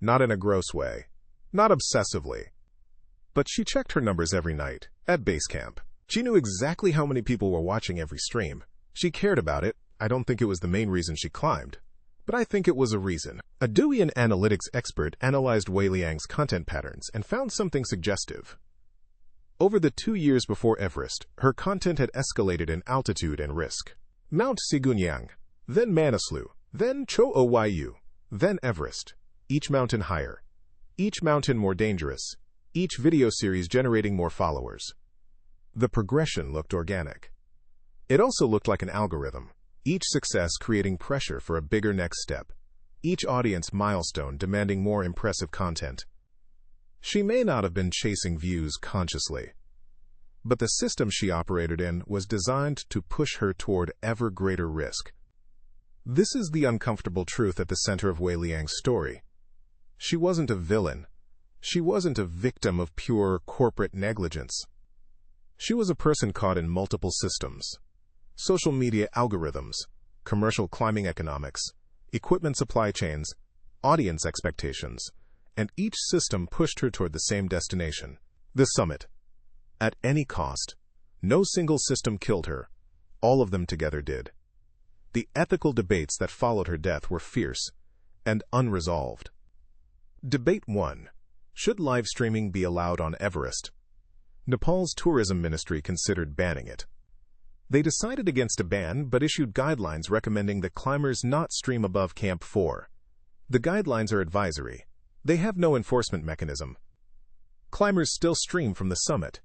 Speaker 1: "Not in a gross way, not obsessively. But she checked her numbers every night, at base camp. She knew exactly how many people were watching every stream. She cared about it. I don't think it was the main reason she climbed, but I think it was a reason." A Douyin analytics expert analyzed Wei Liang's content patterns and found something suggestive. Over the 2 years before Everest, her content had escalated in altitude and risk. Mount Sigunyang, then Manaslu, then Cho-Oyu, then Everest. Each mountain higher, each mountain more dangerous, each video series generating more followers. The progression looked organic. It also looked like an algorithm, each success creating pressure for a bigger next step, each audience milestone demanding more impressive content. She may not have been chasing views consciously, but the system she operated in was designed to push her toward ever greater risk. This is the uncomfortable truth at the center of Wei Liang's story. She wasn't a villain. She wasn't a victim of pure corporate negligence. She was a person caught in multiple systems: social media algorithms, commercial climbing economics, equipment supply chains, audience expectations, and each system pushed her toward the same destination, the summit. At any cost. No single system killed her. All of them together did. The ethical debates that followed her death were fierce and unresolved. Debate 1. Should live streaming be allowed on Everest? Nepal's tourism ministry considered banning it. They decided against a ban but issued guidelines recommending that climbers not stream above Camp 4. The guidelines are advisory. They have no enforcement mechanism. Climbers still stream from the summit.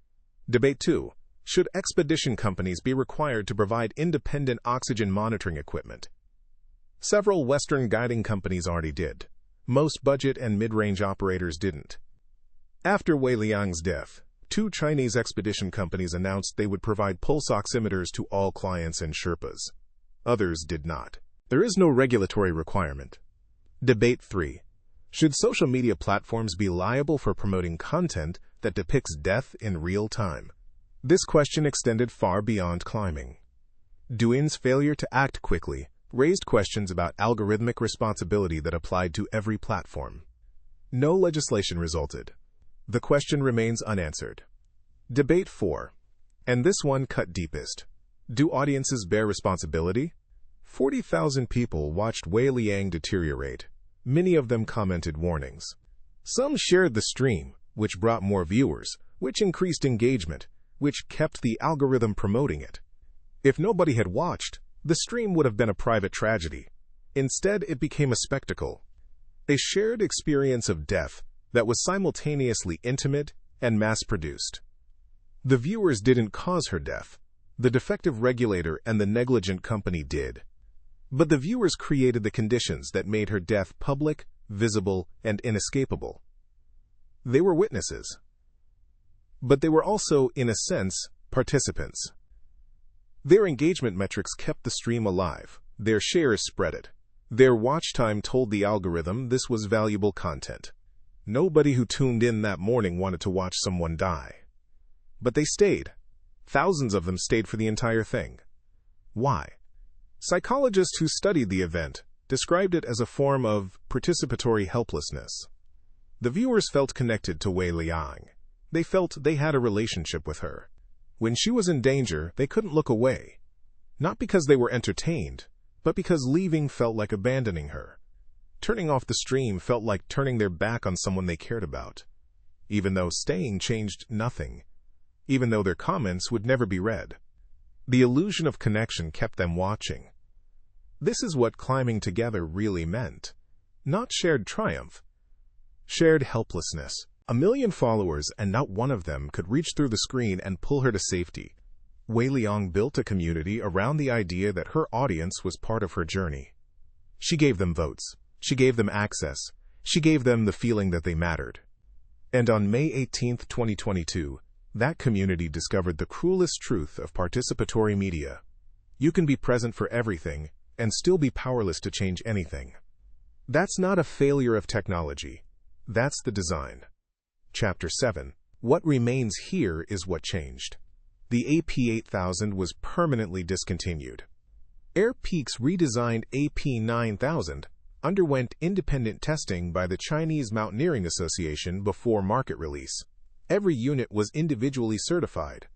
Speaker 1: Debate 2. Should expedition companies be required to provide independent oxygen monitoring equipment? Several Western guiding companies already did. Most budget and mid-range operators didn't. After Wei Liang's death, 2 Chinese expedition companies announced they would provide pulse oximeters to all clients and Sherpas. Others did not. There is no regulatory requirement. Debate 3. Should social media platforms be liable for promoting content that depicts death in real time? This question extended far beyond climbing. Douyin's failure to act quickly raised questions about algorithmic responsibility that applied to every platform. No legislation resulted. The question remains unanswered. Debate 4. And this one cut deepest. Do audiences bear responsibility? 40,000 people watched Wei Liang deteriorate. Many of them commented warnings. Some shared the stream, which brought more viewers, which increased engagement, which kept the algorithm promoting it. If nobody had watched, the stream would have been a private tragedy. Instead, it became a spectacle. A shared experience of death that was simultaneously intimate and mass-produced. The viewers didn't cause her death. The defective regulator and the negligent company did. But the viewers created the conditions that made her death public, visible, and inescapable. They were witnesses. But they were also, in a sense, participants. Their engagement metrics kept the stream alive. Their shares spread it. Their watch time told the algorithm this was valuable content. Nobody who tuned in that morning wanted to watch someone die. But they stayed. Thousands of them stayed for the entire thing. Why? Psychologists who studied the event described it as a form of participatory helplessness. The viewers felt connected to Wei Liang. They felt they had a relationship with her. When she was in danger, they couldn't look away. Not because they were entertained, but because leaving felt like abandoning her. Turning off the stream felt like turning their back on someone they cared about. Even though staying changed nothing. Even though their comments would never be read. The illusion of connection kept them watching. This is what climbing together really meant. Not shared triumph. Shared helplessness. 1 million followers, and not one of them could reach through the screen and pull her to safety. Wei Liang built a community around the idea that her audience was part of her journey. She gave them votes. She gave them access. She gave them the feeling that they mattered. And on May 18, 2022, that community discovered the cruelest truth of participatory media. You can be present for everything and still be powerless to change anything. That's not a failure of technology. That's the design. Chapter 7. What remains here is what changed. The AP8000 was permanently discontinued. Air Peak's redesigned AP9000 underwent independent testing by the Chinese Mountaineering Association before market release. Every unit was individually certified.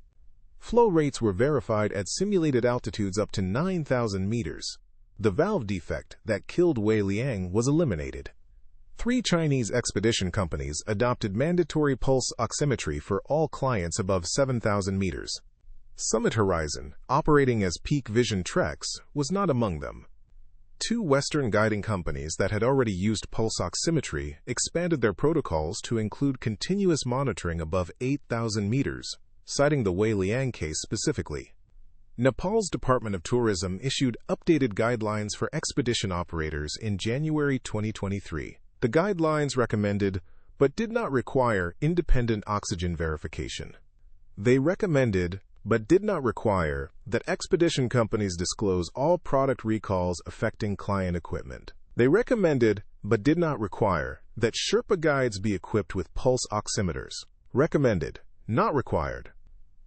Speaker 1: Flow rates were verified at simulated altitudes up to 9,000 meters. The valve defect that killed Wei Liang was eliminated. 3 Chinese expedition companies adopted mandatory pulse oximetry for all clients above 7,000 meters. Summit Horizon, operating as Peak Vision Treks, was not among them. 2 Western guiding companies that had already used pulse oximetry expanded their protocols to include continuous monitoring above 8,000 meters, citing the Wei Liang case specifically. Nepal's Department of Tourism issued updated guidelines for expedition operators in January 2023. The guidelines recommended, but did not require, independent oxygen verification. They recommended, but did not require, that expedition companies disclose all product recalls affecting client equipment. They recommended, but did not require, that Sherpa guides be equipped with pulse oximeters. Recommended, not required.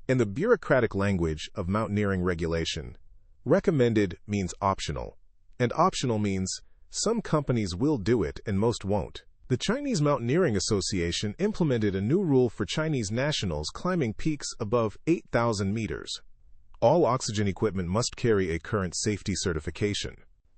Speaker 1: In the bureaucratic language of mountaineering regulation, recommended means optional, and optional means some companies will do it and most won't. The Chinese Mountaineering Association implemented a new rule for Chinese nationals climbing peaks above 8,000 meters. All oxygen equipment must carry a current safety certification.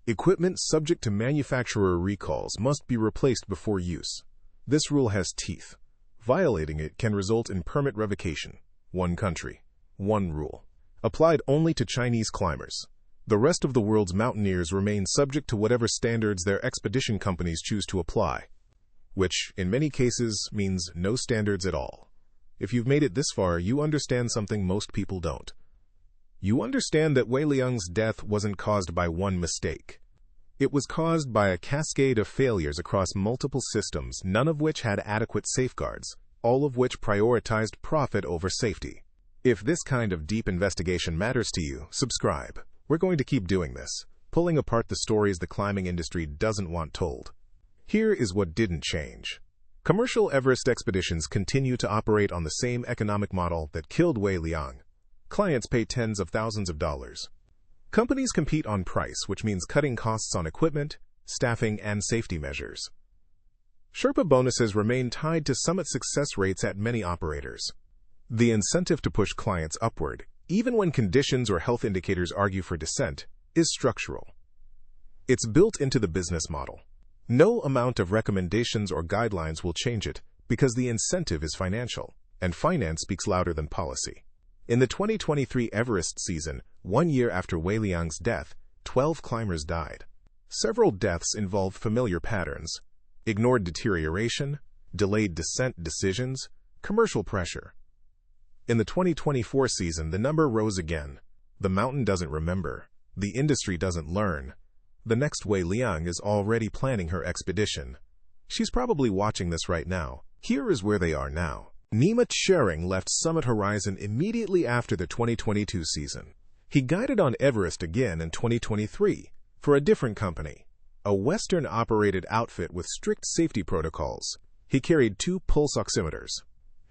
Speaker 1: Equipment subject to manufacturer recalls must be replaced before use. This rule has teeth. Violating it can result in permit revocation. 1 country, 1 rule. Applied only to Chinese climbers. The rest of the world's mountaineers remain subject to whatever standards their expedition companies choose to apply, which, in many cases, means no standards at all. If you've made it this far, you understand something most people don't. You understand that Wei Liang's death wasn't caused by one mistake. It was caused by a cascade of failures across multiple systems, none of which had adequate safeguards, all of which prioritized profit over safety. If this kind of deep investigation matters to you, subscribe. We're going to keep doing this, pulling apart the stories the climbing industry doesn't want told. Here is what didn't change. Commercial Everest expeditions continue to operate on the same economic model that killed Wei Liang. Clients pay tens of thousands of dollars. Companies compete on price, which means cutting costs on equipment, staffing, and safety measures. Sherpa bonuses remain tied to summit success rates at many operators. The incentive to push clients upward, even when conditions or health indicators argue for descent, is structural. It's built into the business model. No amount of recommendations or guidelines will change it because the incentive is financial, and finance speaks louder than policy. In the 2023 Everest season, 1 year after Wei Liang's death, 12 climbers died. Several deaths involved familiar patterns: ignored deterioration, delayed descent decisions, commercial pressure. In the 2024 season, the number rose again. The mountain doesn't remember. The industry doesn't learn. The next Wei Liang is already planning her expedition. She's probably watching this right now. Here is where they are now. Nima Tshering left Summit Horizon immediately after the 2022 season. He guided on Everest again in 2023 for a different company, a Western-operated outfit with strict safety protocols. He carried 2 pulse oximeters.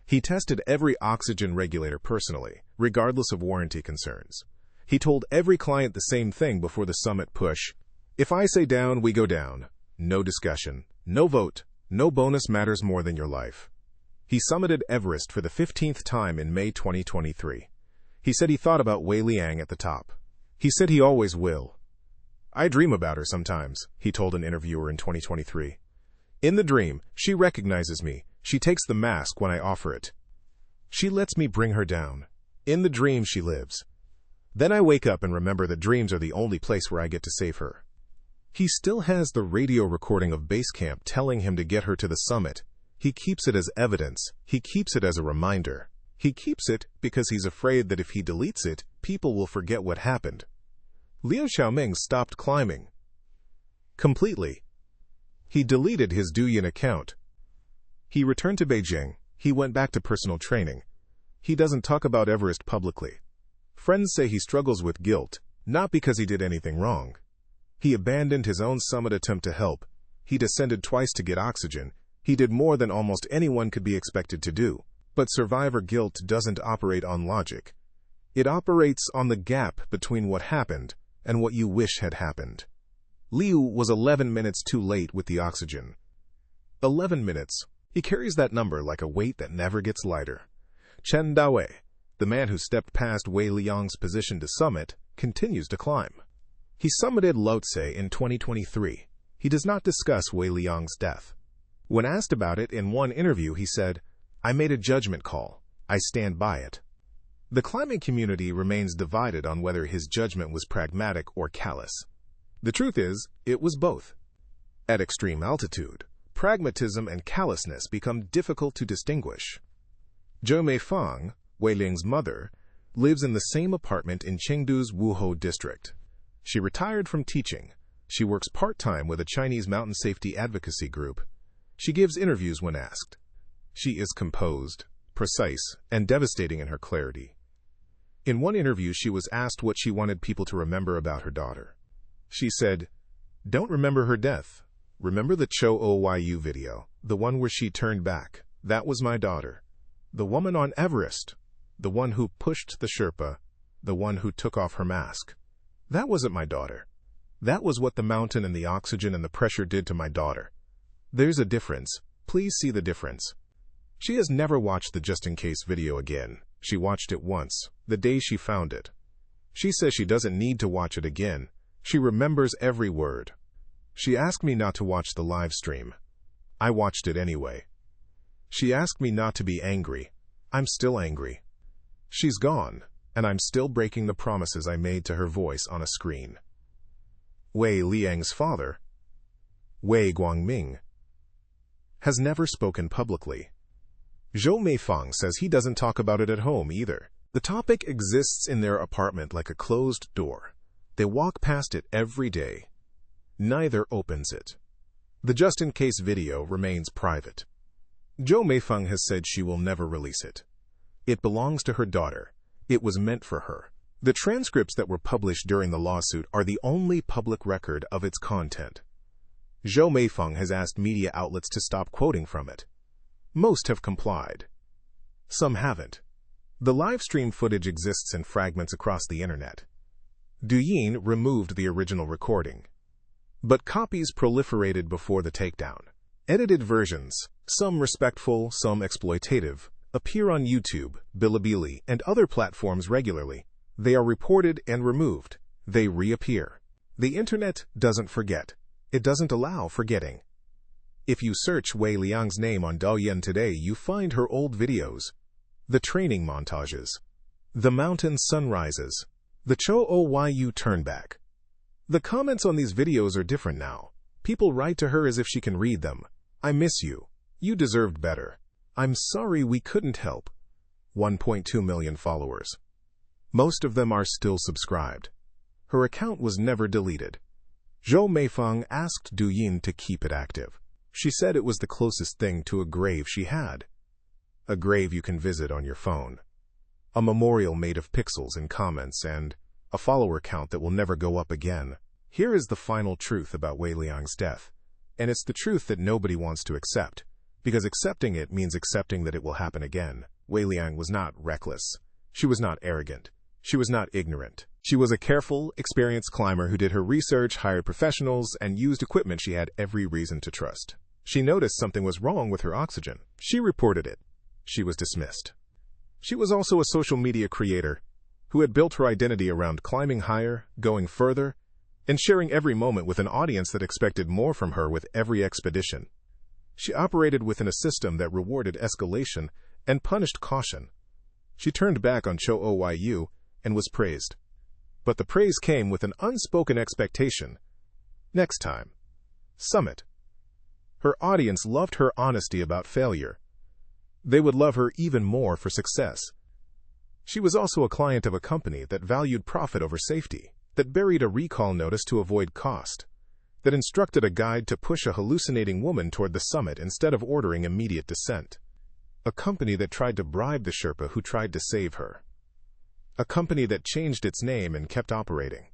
Speaker 1: He tested every oxygen regulator personally, regardless of warranty concerns. He told every client the same thing before the summit push: if I say down, we go down. No discussion, no vote, no bonus matters more than your life. He summited Everest for the 15th time in May 2023. He said he thought about Wei Liang at the top. He said he always will. I dream about her sometimes, he told an interviewer in 2023. In the dream, she recognizes me. She takes the mask when I offer it. She lets me bring her down. In the dream, she lives. Then I wake up and remember that dreams are the only place where I get to save her. He still has the radio recording of base camp telling him to get her to the summit. He keeps it as evidence. He keeps it as a reminder. He keeps it because he's afraid that if he deletes it, people will forget what happened. Liu Xiaoming stopped climbing. Completely. He deleted his Douyin account. He returned to Beijing. He went back to personal training. He doesn't talk about Everest publicly. Friends say he struggles with guilt, not because he did anything wrong. He abandoned his own summit attempt to help. He descended twice to get oxygen. He did more than almost anyone could be expected to do. But survivor guilt doesn't operate on logic. It operates on the gap between what happened and what you wish had happened. Liu was 11 minutes too late with the oxygen. 11 minutes. He carries that number like a weight that never gets lighter. Chen Dawei, the man who stepped past Wei Liang's position to summit, continues to climb. He summited Lhotse in 2023. He does not discuss Wei Liang's death. When asked about it in one interview, he said, "I made a judgment call. I stand by it." The climbing community remains divided on whether his judgment was pragmatic or callous. The truth is, it was both. At extreme altitude, pragmatism and callousness become difficult to distinguish. Zhou Meifang, Wei Ling's mother, lives in the same apartment in Chengdu's Wuhou district. She retired from teaching. She works part-time with a Chinese mountain safety advocacy group. She gives interviews when asked. She is composed, precise, and devastating in her clarity. In one interview, she was asked what she wanted people to remember about her daughter. She said, "Don't remember her death. Remember the Cho Oyu video, the one where she turned back. That was my daughter. The woman on Everest, the one who pushed the Sherpa, the one who took off her mask. That wasn't my daughter. That was what the mountain and the oxygen and the pressure did to my daughter. There's a difference. Please see the difference." She has never watched the just-in-case video again. She watched it once, the day she found it. She says she doesn't need to watch it again. She remembers every word. She asked me not to watch the live stream. I watched it anyway. She asked me not to be angry. I'm still angry. She's gone, and I'm still breaking the promises I made to her voice on a screen. Wei Liang's father, Wei Guangming, has never spoken publicly. Zhou Meifang says he doesn't talk about it at home either. The topic exists in their apartment like a closed door. They walk past it every day. Neither opens it. The just-in-case video remains private. Zhou Meifang has said she will never release it. It belongs to her daughter. It was meant for her. The transcripts that were published during the lawsuit are the only public record of its content. Zhou Meifang has asked media outlets to stop quoting from it. Most have complied. Some haven't. The live stream footage exists in fragments across the internet. Douyin removed the original recording. But copies proliferated before the takedown. Edited versions, some respectful, some exploitative, appear on YouTube, Bilibili, and other platforms regularly. They are reported and removed. They reappear. The internet doesn't forget. It doesn't allow forgetting. If you search Wei Liang's name on Douyin today, you find her old videos. The training montages. The mountain sunrises. The Cho Oyu turnback. The comments on these videos are different now. People write to her as if she can read them. "I miss you. You deserved better. I'm sorry we couldn't help." 1.2 million followers. Most of them are still subscribed. Her account was never deleted. Zhou Meifang asked Douyin to keep it active. She said it was the closest thing to a grave she had. A grave you can visit on your phone. A memorial made of pixels and comments, and a follower count that will never go up again. Here is the final truth about Wei Liang's death. And it's the truth that nobody wants to accept, because accepting it means accepting that it will happen again. Wei Liang was not reckless. She was not arrogant. She was not ignorant. She was a careful, experienced climber who did her research, hired professionals, and used equipment she had every reason to trust. She noticed something was wrong with her oxygen. She reported it. She was dismissed. She was also a social media creator who had built her identity around climbing higher, going further, and sharing every moment with an audience that expected more from her with every expedition. She operated within a system that rewarded escalation and punished caution. She turned back on Cho Oyu and was praised. But the praise came with an unspoken expectation. Next time. Summit. Her audience loved her honesty about failure. They would love her even more for success. She was also a client of a company that valued profit over safety, that buried a recall notice to avoid cost, that instructed a guide to push a hallucinating woman toward the summit instead of ordering immediate descent. A company that tried to bribe the Sherpa who tried to save her. A company that changed its name and kept operating.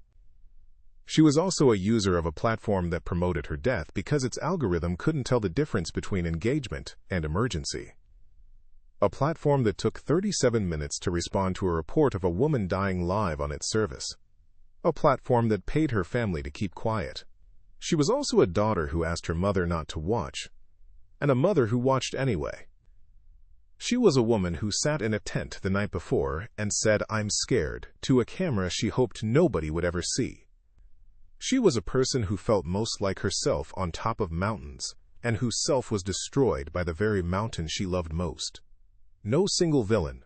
Speaker 1: She was also a user of a platform that promoted her death because its algorithm couldn't tell the difference between engagement and emergency. A platform that took 37 minutes to respond to a report of a woman dying live on its service. A platform that paid her family to keep quiet. She was also a daughter who asked her mother not to watch, and a mother who watched anyway. She was a woman who sat in a tent the night before and said, "I'm scared," to a camera she hoped nobody would ever see. She was a person who felt most like herself on top of mountains, and whose self was destroyed by the very mountain she loved most. No single villain,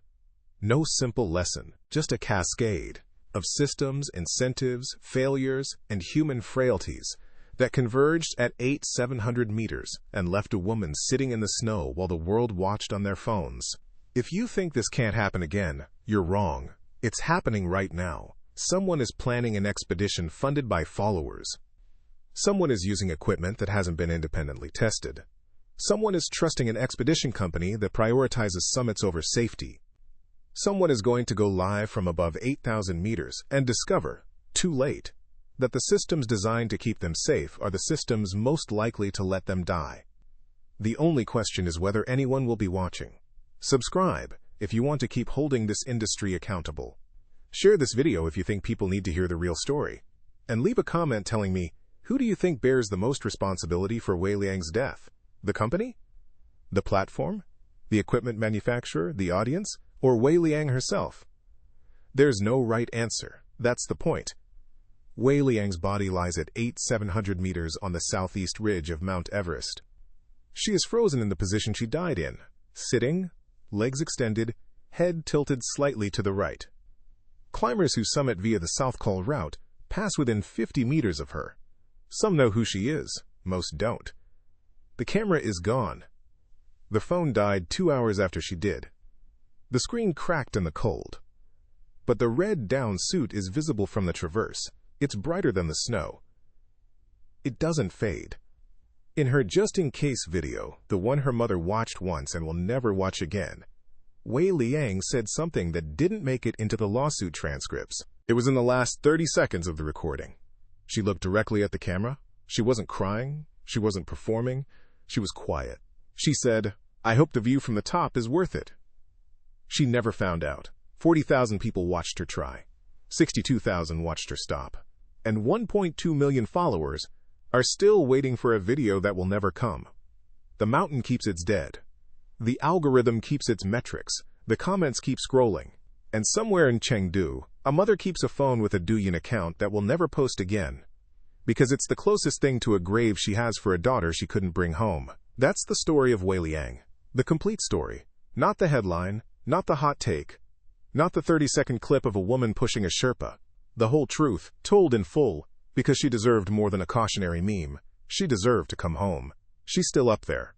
Speaker 1: no simple lesson, just a cascade of systems, incentives, failures, and human frailties that converged at 700 meters and left a woman sitting in the snow while the world watched on their phones. If you think this can't happen again, you're wrong. It's happening right now. Someone is planning an expedition funded by followers. Someone is using equipment that hasn't been independently tested. Someone is trusting an expedition company that prioritizes summits over safety. Someone is going to go live from above 8,000 meters and discover, too late, that the systems designed to keep them safe are the systems most likely to let them die. The only question is whether anyone will be watching. Subscribe if you want to keep holding this industry accountable. Share this video if you think people need to hear the real story. And leave a comment telling me, who do you think bears the most responsibility for Wei Liang's death? The company? The platform? The equipment manufacturer? The audience? Or Wei Liang herself? There's no right answer. That's the point. Wei Liang's body lies at 700 meters on the southeast ridge of Mount Everest. She is frozen in the position she died in, sitting, legs extended, head tilted slightly to the right. Climbers who summit via the South Col route pass within 50 meters of her. Some know who she is, most don't. The camera is gone. The phone died 2 hours after she did. The screen cracked in the cold. But the red down suit is visible from the traverse. It's brighter than the snow. It doesn't fade. In her just-in-case video, the one her mother watched once and will never watch again, Wei Liang said something that didn't make it into the lawsuit transcripts. It was in the last 30 seconds of the recording. She looked directly at the camera. She wasn't crying. She wasn't performing. She was quiet. She said, "I hope the view from the top is worth it." She never found out. 40,000 people watched her try. 62,000 watched her stop. And 1.2 million followers are still waiting for a video that will never come. The mountain keeps its dead. The algorithm keeps its metrics. The comments keep scrolling. And somewhere in Chengdu, a mother keeps a phone with a Douyin account that will never post again. Because it's the closest thing to a grave she has for a daughter she couldn't bring home. That's the story of Wei Liang. The complete story. Not the headline, not the hot take, not the 30-second clip of a woman pushing a Sherpa. The whole truth, told in full, because she deserved more than a cautionary meme. She deserved to come home. She's still up there.